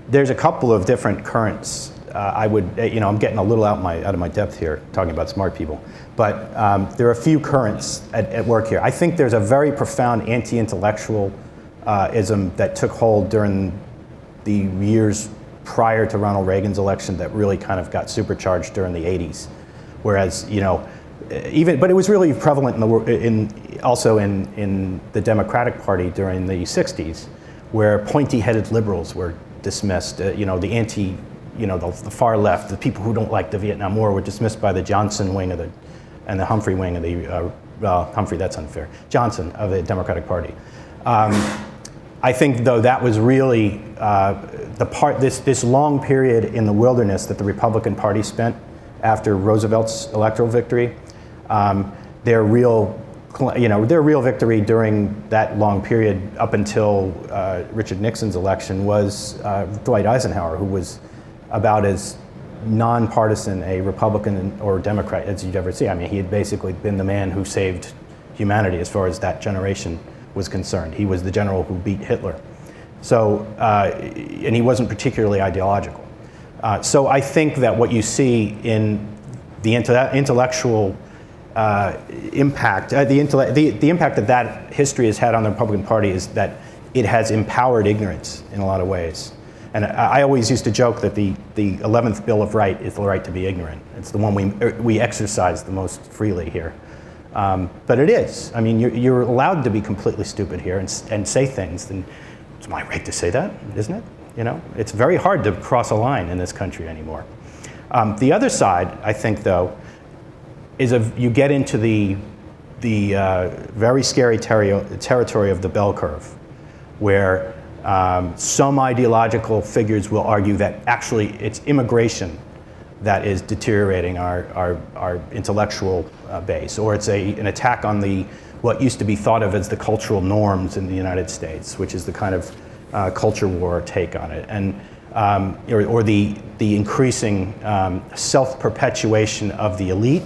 There's a couple of different currents. I'm getting a little out of my depth here talking about smart people, but there are a few currents at work here. I think there's a very profound anti-intellectualism that took hold during the years prior to Ronald Reagan's election that really kind of got supercharged during the 80s. Whereas, but it was really prevalent also in the Democratic Party during the 60s, where pointy-headed liberals were dismissed. The far left, the people who don't like the Vietnam War were dismissed by the Johnson wing and the Humphrey wing of the, Humphrey, that's unfair, Johnson of the Democratic Party. I think, though, that was really this long period in the wilderness that the Republican Party spent after Roosevelt's electoral victory. Their real victory during that long period up until Richard Nixon's election was Dwight Eisenhower, who was about as nonpartisan a Republican or Democrat as you'd ever see. I mean, he had basically been the man who saved humanity as far as that generation was concerned. He was the general who beat Hitler. So, and he wasn't particularly ideological. So I think that what you see in the intellectual impact, the impact that history has had on the Republican Party is that it has empowered ignorance in a lot of ways. And I always used to joke that the 11th Bill of Rights is the right to be ignorant. It's the one we exercise the most freely here. But it is. I mean, you're allowed to be completely stupid here and say things. And it's my right to say that, isn't it? It's very hard to cross a line in this country anymore. The other side, I think, though, is you get into the very scary territory of the bell curve, where some ideological figures will argue that actually it's immigration that is deteriorating our intellectual base, or it's an attack on what used to be thought of as the cultural norms in the United States, which is the kind of culture war take on it, and or the increasing self-perpetuation of the elite,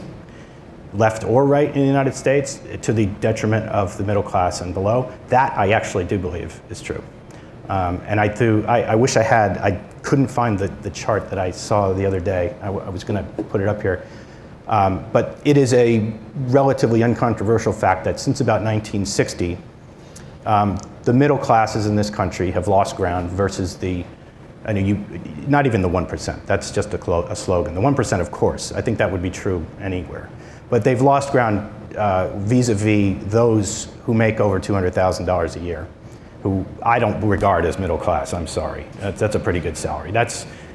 left or right in the United States, to the detriment of the middle class and below. That I actually do believe is true. And I wish I had. I couldn't find the chart that I saw the other day. I was going to put it up here. But it is a relatively uncontroversial fact that since about 1960, the middle classes in this country have lost ground versus not even the 1%. That's just a slogan. The 1%, of course, I think that would be true anywhere. But they've lost ground vis-a-vis those who make over $200,000 a year, who I don't regard as middle class. I'm sorry. That's a pretty good salary.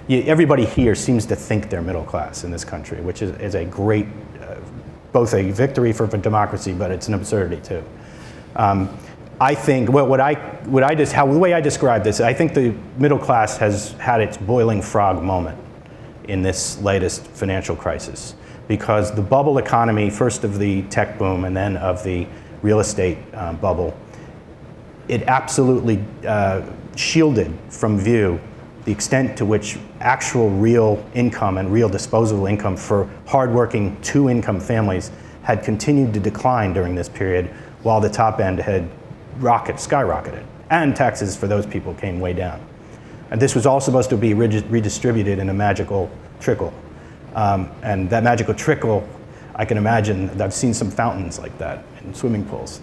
Everybody here seems to think they're middle class in this country, which is a great, both a victory for democracy, but it's an absurdity too. I think the way I describe this, I think the middle class has had its boiling frog moment in this latest financial crisis, because the bubble economy, first of the tech boom and then of the real estate bubble, it absolutely shielded from view the extent to which actual real income and real disposable income for hardworking two-income families had continued to decline during this period, while the top end had skyrocketed, and taxes for those people came way down. And this was all supposed to be redistributed in a magical trickle. And that magical trickle, I can imagine, I've seen some fountains like that in swimming pools.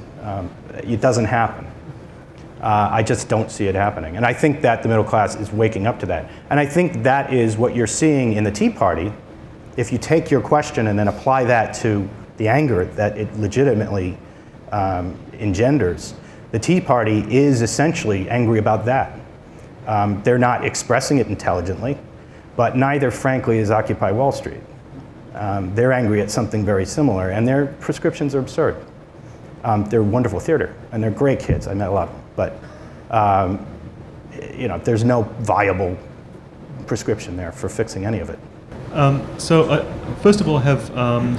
It doesn't happen. I just don't see it happening. And I think that the middle class is waking up to that. And I think that is what you're seeing in the Tea Party. If you take your question and then apply that to the anger that it legitimately engenders, the Tea Party is essentially angry about that. They're not expressing it intelligently, but neither, frankly, is Occupy Wall Street. They're angry at something very similar, and their prescriptions are absurd. They're wonderful theater, and they're great kids. I met a lot of them, but there's no viable prescription there for fixing any of it. First of all, I have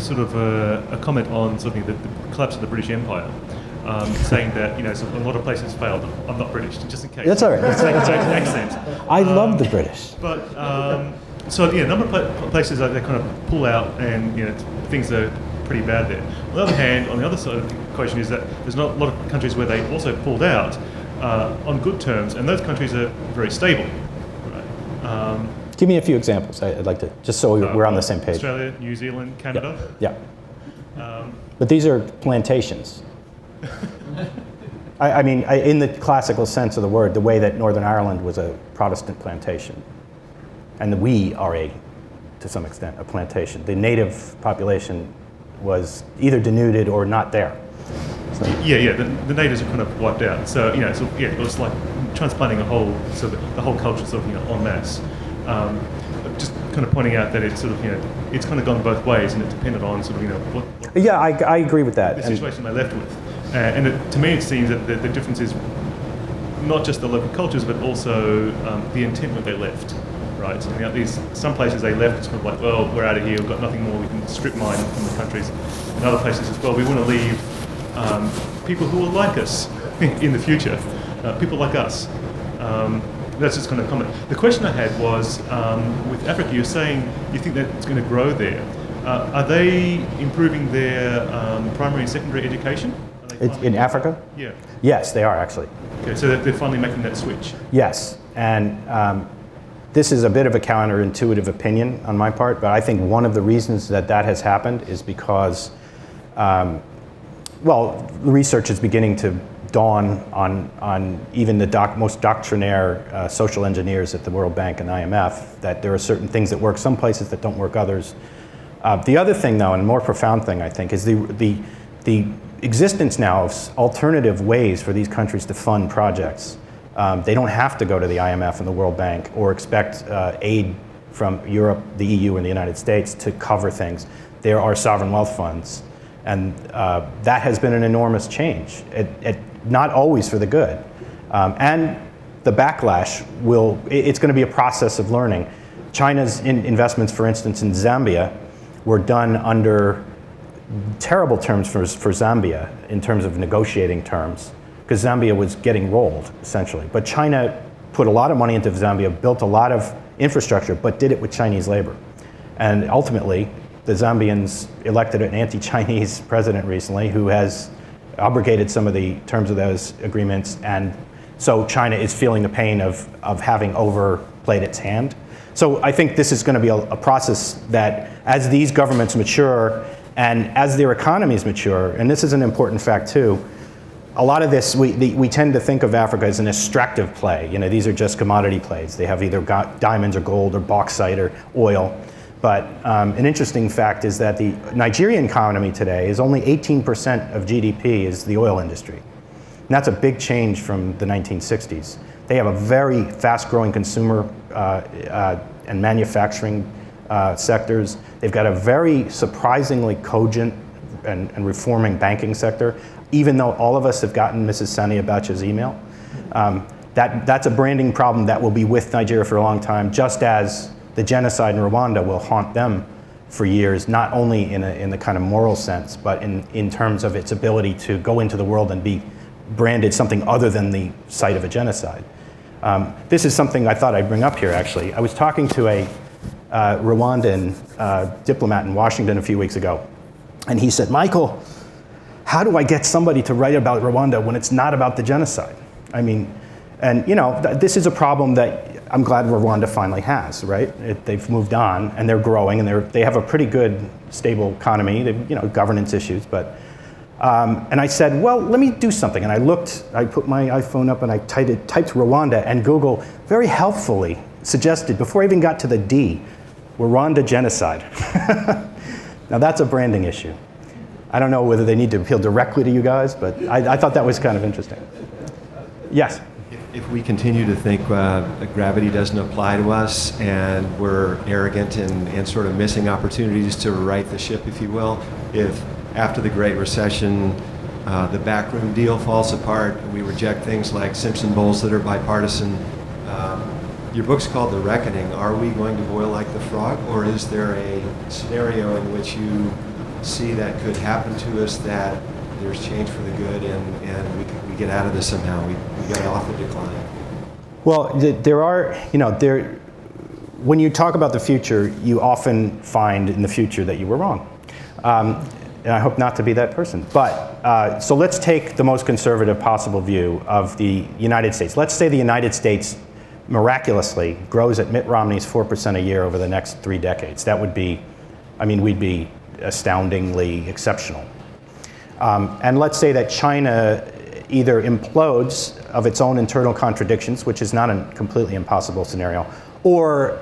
sort of a comment on something, the collapse of the British Empire. saying that so a lot of places failed. I'm not British, just in case. That's all right. It's an accent. I love the British. But so a number of places they kind of pull out, and things are pretty bad there. On the other hand, on the other side of the equation is that there's not a lot of countries where they also pulled out on good terms, and those countries are very stable. Right? Give me a few examples. I'd like to, just so we're on the same page. Australia, New Zealand, Canada. Yeah. But these are plantations. I mean, in the classical sense of the word, the way that Northern Ireland was a Protestant plantation. And we are, to some extent, a plantation. The native population was either denuded or not there. So. The natives are kind of wiped out. So, it was like transplanting the whole culture sort of, en masse. Just kind of pointing out that it's sort of, it's kind of gone both ways, and it depended on sort of, what yeah, I agree with that. The situation they're left with. To me, it seems that the difference is not just the local cultures, but also the intent when they left. Right, so some places they left sort of like, well, we're out of here, we've got nothing more, we can strip mine from the countries. In other places as well, we want to leave people who will like us in the future, people like us. That's just kind of comment. The question I had was, with Africa, you're saying you think that it's going to grow there. Are they improving their primary and secondary education? In Africa? Yeah. Yes, they are actually. Okay, so they're finally making that switch. Yes, and this is a bit of a counterintuitive opinion on my part, but I think one of the reasons that has happened is because, the research is beginning to dawn on even the most doctrinaire social engineers at the World Bank and IMF, that there are certain things that work some places that don't work others. The other thing, though, and a more profound thing, I think, is the existence now of alternative ways for these countries to fund projects. They don't have to go to the IMF and the World Bank or expect aid from Europe, the EU, and the United States to cover things. There are sovereign wealth funds, and that has been an enormous change, not always for the good. And the backlash it's going to be a process of learning. China's investments, for instance, in Zambia were done under terrible terms for Zambia in terms of negotiating terms, because Zambia was getting rolled, essentially. But China put a lot of money into Zambia, built a lot of infrastructure, but did it with Chinese labor. And ultimately, the Zambians elected an anti-Chinese president recently who has abrogated some of the terms of those agreements, and so China is feeling the pain of having overplayed its hand. So I think this is going to be a process that, as these governments mature and as their economies mature, and this is an important fact too, a lot of this, we tend to think of Africa as an extractive play. These are just commodity plays. They have either diamonds or gold or bauxite or oil. But an interesting fact is that the Nigerian economy today is only 18% of GDP is the oil industry. And that's a big change from the 1960s. They have a very fast-growing consumer and manufacturing sectors. They've got a very surprisingly cogent and reforming banking sector, even though all of us have gotten Mrs. Sani Abacha's email. That's a branding problem that will be with Nigeria for a long time, just as the genocide in Rwanda will haunt them for years, not only in the kind of moral sense, but in terms of its ability to go into the world and be branded something other than the site of a genocide. This is something I thought I'd bring up here, actually. I was talking to a Rwandan diplomat in Washington a few weeks ago, and he said, Michael, how do I get somebody to write about Rwanda when it's not about the genocide? I mean, and this is a problem that I'm glad Rwanda finally has, right? They've moved on, and they're growing, and they have a pretty good, stable economy. They've, governance issues, but, and I said, well, let me do something. And I put my iPhone up and I typed Rwanda, and Google very helpfully suggested, before I even got to the D, Rwanda genocide. Now that's a branding issue. I don't know whether they need to appeal directly to you guys, but I thought that was kind of interesting. Yes? If we continue to think gravity doesn't apply to us and we're arrogant and sort of missing opportunities to right the ship, if you will, if after the Great Recession the backroom deal falls apart and we reject things like Simpson bowls that are bipartisan, your book's called The Reckoning. Are we going to boil like the frog, or is there a scenario in which you see that could happen to us that there's change for the good, and we get out of this somehow. We get off the decline. Well, there are, when you talk about the future, you often find in the future that you were wrong. And I hope not to be that person. But, so let's take the most conservative possible view of the United States. Let's say the United States miraculously grows at Mitt Romney's 4% a year over the next 3 decades. That would be, we'd be astoundingly exceptional. And let's say that China either implodes of its own internal contradictions, which is not a completely impossible scenario, or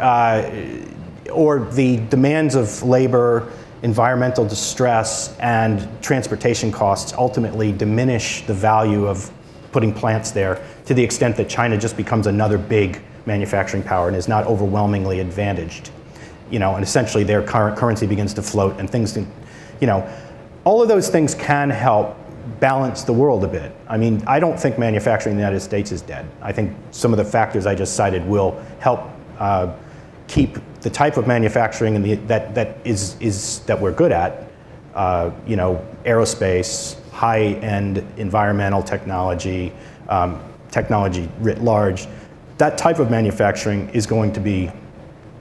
the demands of labor, environmental distress, and transportation costs ultimately diminish the value of putting plants there to the extent that China just becomes another big manufacturing power and is not overwhelmingly advantaged. And essentially their current currency begins to float and things, all of those things can help balance the world a bit. I don't think manufacturing in the United States is dead. I think some of the factors I just cited will help keep the type of manufacturing that we're good at, aerospace, high-end environmental technology, technology writ large. That type of manufacturing is going to be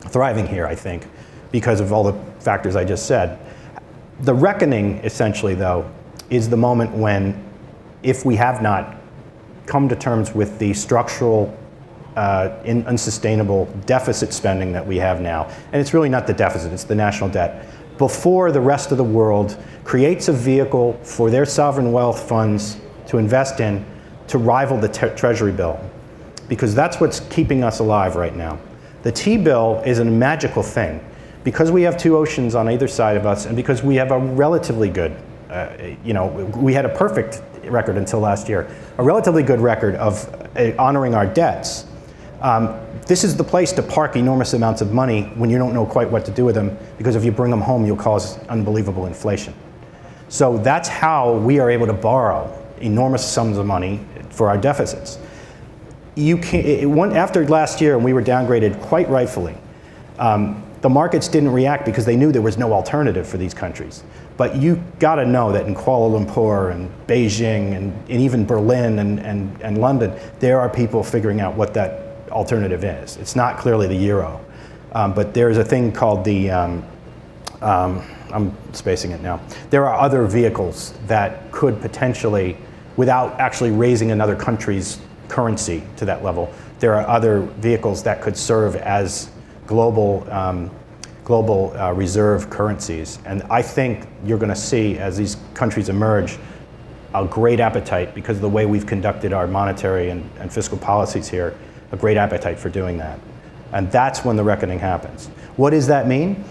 thriving here, I think, because of all the factors I just said. The reckoning, essentially, though, is the moment when, if we have not come to terms with the structural unsustainable deficit spending that we have now, and it's really not the deficit, it's the national debt, before the rest of the world creates a vehicle for their sovereign wealth funds to invest in to rival the Treasury bill, because that's what's keeping us alive right now. The T-bill is a magical thing. Because we have 2 oceans on either side of us, and because we have a relatively good, we had a perfect record until last year, a relatively good record of honoring our debts. This is the place to park enormous amounts of money when you don't know quite what to do with them, because if you bring them home, you'll cause unbelievable inflation. So that's how we are able to borrow enormous sums of money for our deficits. After last year, and we were downgraded quite rightfully, the markets didn't react because they knew there was no alternative for these countries. But you got to know that in Kuala Lumpur and Beijing and even Berlin and London, there are people figuring out what that alternative is. It's not clearly the euro. But there's a thing called the, I'm spacing it now. There are other vehicles that could potentially, without actually raising another country's currency to that level, there are other vehicles that could serve as global reserve currencies. And I think you're going to see, as these countries emerge, a great appetite, because of the way we've conducted our monetary and fiscal policies here, a great appetite for doing that. And that's when the reckoning happens. What does that mean?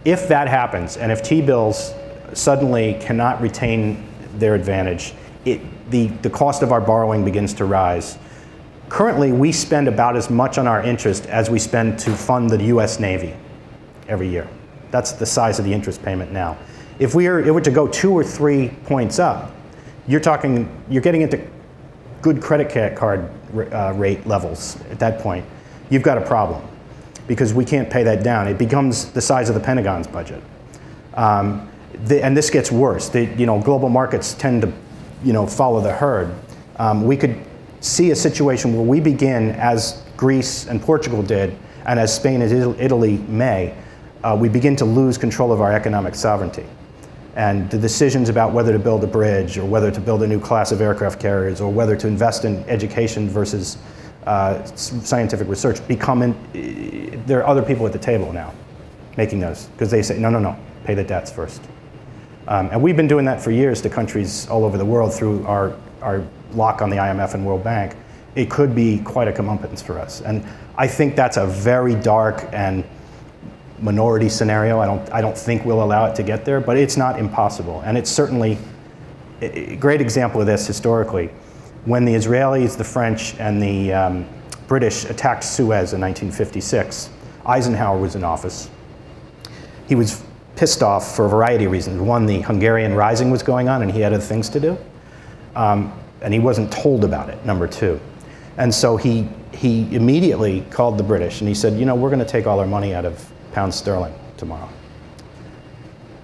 If that happens, and if T-bills suddenly cannot retain their advantage, the cost of our borrowing begins to rise. Currently, we spend about as much on our interest as we spend to fund the US Navy every year. That's the size of the interest payment now. If it were to go 2 or 3 points up, you're getting into good credit card rate levels at that point. You've got a problem, because we can't pay that down. It becomes the size of the Pentagon's budget. And this gets worse. Global markets tend to follow the herd. We could see a situation where we begin, as Greece and Portugal did, and as Spain and Italy may, we begin to lose control of our economic sovereignty. And the decisions about whether to build a bridge, or whether to build a new class of aircraft carriers, or whether to invest in education versus scientific research there are other people at the table now making those, because they say, no, pay the debts first. And we've been doing that for years to countries all over the world through our lock on the IMF and World Bank. It could be quite a comeuppance for us. And I think that's a very dark and minority scenario. I don't think we'll allow it to get there, but it's not impossible. And it's certainly a great example of this historically. When the Israelis, the French, and the British attacked Suez in 1956, Eisenhower was in office. He was pissed off for a variety of reasons. One, the Hungarian Rising was going on and he had other things to do. And he wasn't told about it, number 2. And so he immediately called the British and he said, we're going to take all our money out of pound sterling tomorrow.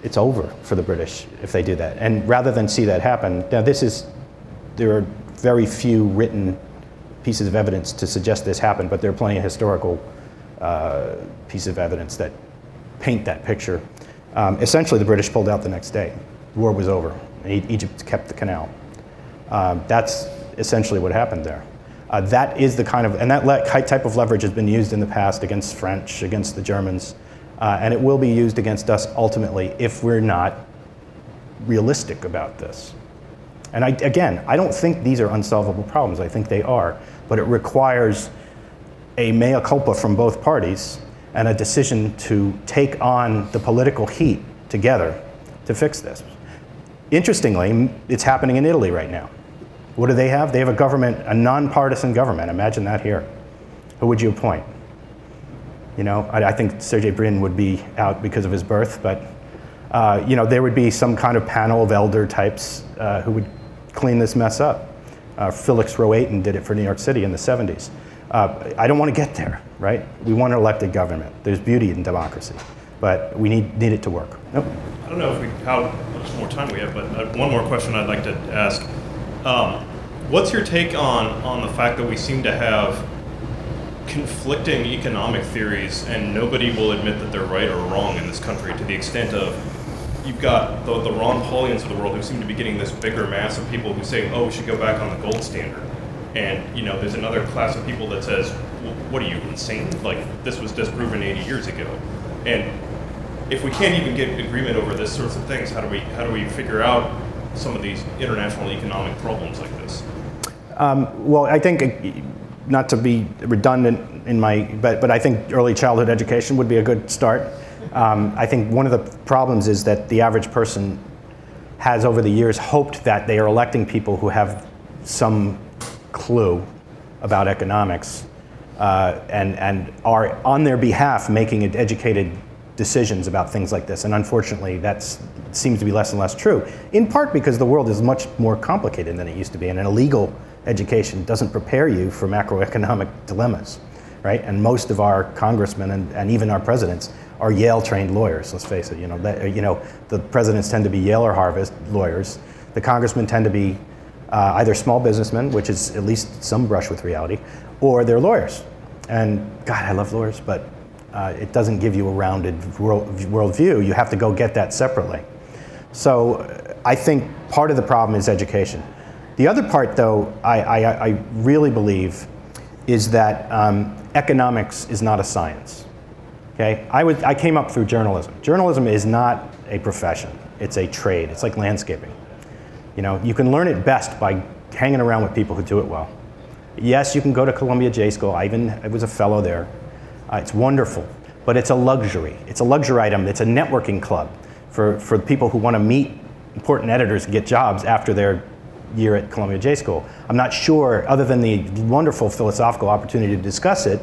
it's over for the British if they do that. And rather than see that happen, now there are very few written pieces of evidence to suggest this happened, but there are plenty of historical pieces of evidence that paint that picture. Essentially, the British pulled out the next day. The war was over. Egypt kept the canal. That's essentially what happened there. That is the kind of, and that type of leverage has been used in the past against French, against the Germans, and it will be used against us ultimately if we're not realistic about this. And again, I don't think these are unsolvable problems. I think they are, but it requires a mea culpa from both parties and a decision to take on the political heat together to fix this. Interestingly, it's happening in Italy right now. What do they have? They have a government, a nonpartisan government. Imagine that here. Who would you appoint? You know, I think Sergey Brin would be out because of his birth, but you know, there would be some kind of panel of elder types who would clean this mess up. Felix Rohatyn did it for New York City in the 70s. I don't want to get there, right? We want an elected government. There's beauty in democracy, but we need it to work. Nope. I don't know how much more time we have, but one more question I'd like to ask. What's your take on the fact that we seem to have conflicting economic theories and nobody will admit that they're right or wrong in this country, to the extent of you've got the Ron Paulians of the world who seem to be getting this bigger mass of people who say, oh, we should go back on the gold standard. And, you know, there's another class of people that says, well, what are you, insane? Like, this was disproven 80 years ago. And if we can't even get agreement over this sorts of things, how do we figure out some of these international economic problems like this? Well, I think, not to be redundant in but I think early childhood education would be a good start. I think one of the problems is that the average person has over the years hoped that they are electing people who have some clue about economics and are on their behalf making educated decisions about things like this. And unfortunately, that seems to be less and less true, in part because the world is much more complicated than it used to be, and an illegal education doesn't prepare you for macroeconomic dilemmas, right? And most of our congressmen and even our presidents are Yale-trained lawyers, let's face it. You know, the presidents tend to be Yale or Harvard lawyers. The congressmen tend to be either small businessmen, which is at least some brush with reality, or they're lawyers. And God, I love lawyers, but it doesn't give you a rounded worldview. You have to go get that separately. So I think part of the problem is education. The other part, though, I really believe is that economics is not a science. Okay? I came up through journalism. Journalism is not a profession. It's a trade. It's like landscaping. You know, you can learn it best by hanging around with people who do it well. Yes, you can go to Columbia J School. I was a fellow there. It's wonderful, but it's a luxury. It's a luxury item. It's a networking club for people who want to meet important editors and get jobs after their year at Columbia J School. I'm not sure, other than the wonderful philosophical opportunity to discuss it,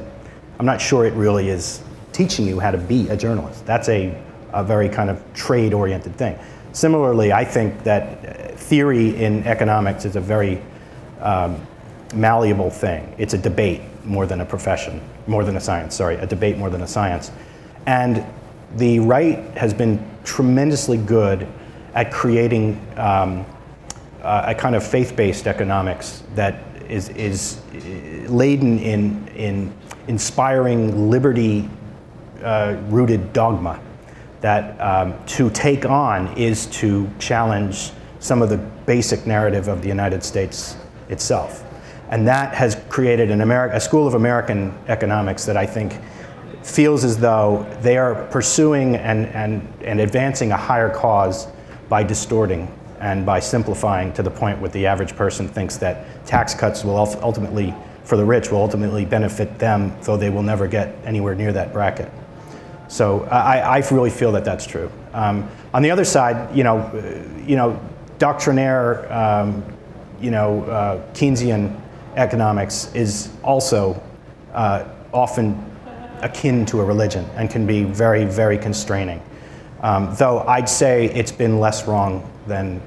I'm not sure it really is teaching you how to be a journalist. That's a very kind of trade-oriented thing. Similarly, I think that theory in economics is a very malleable thing. It's a debate more than a profession, more than a science, sorry, a debate more than a science. And the right has been tremendously good at creating a kind of faith-based economics that is laden in inspiring liberty-rooted dogma that to take on is to challenge some of the basic narrative of the United States itself. And that has created a school of American economics that I think feels as though they are pursuing and advancing a higher cause by distorting and by simplifying to the point where the average person thinks that tax cuts will ultimately, for the rich, will ultimately benefit them, though they will never get anywhere near that bracket. So I really feel that that's true. On the other side, doctrinaire, Keynesian economics is also often akin to a religion and can be very, very constraining. Though I'd say it's been less wrong than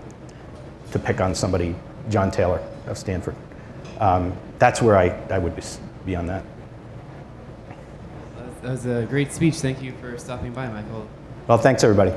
to pick on somebody, John Taylor of Stanford. That's where I would be on that. That was a great speech. Thank you for stopping by, Michael. Well, thanks everybody.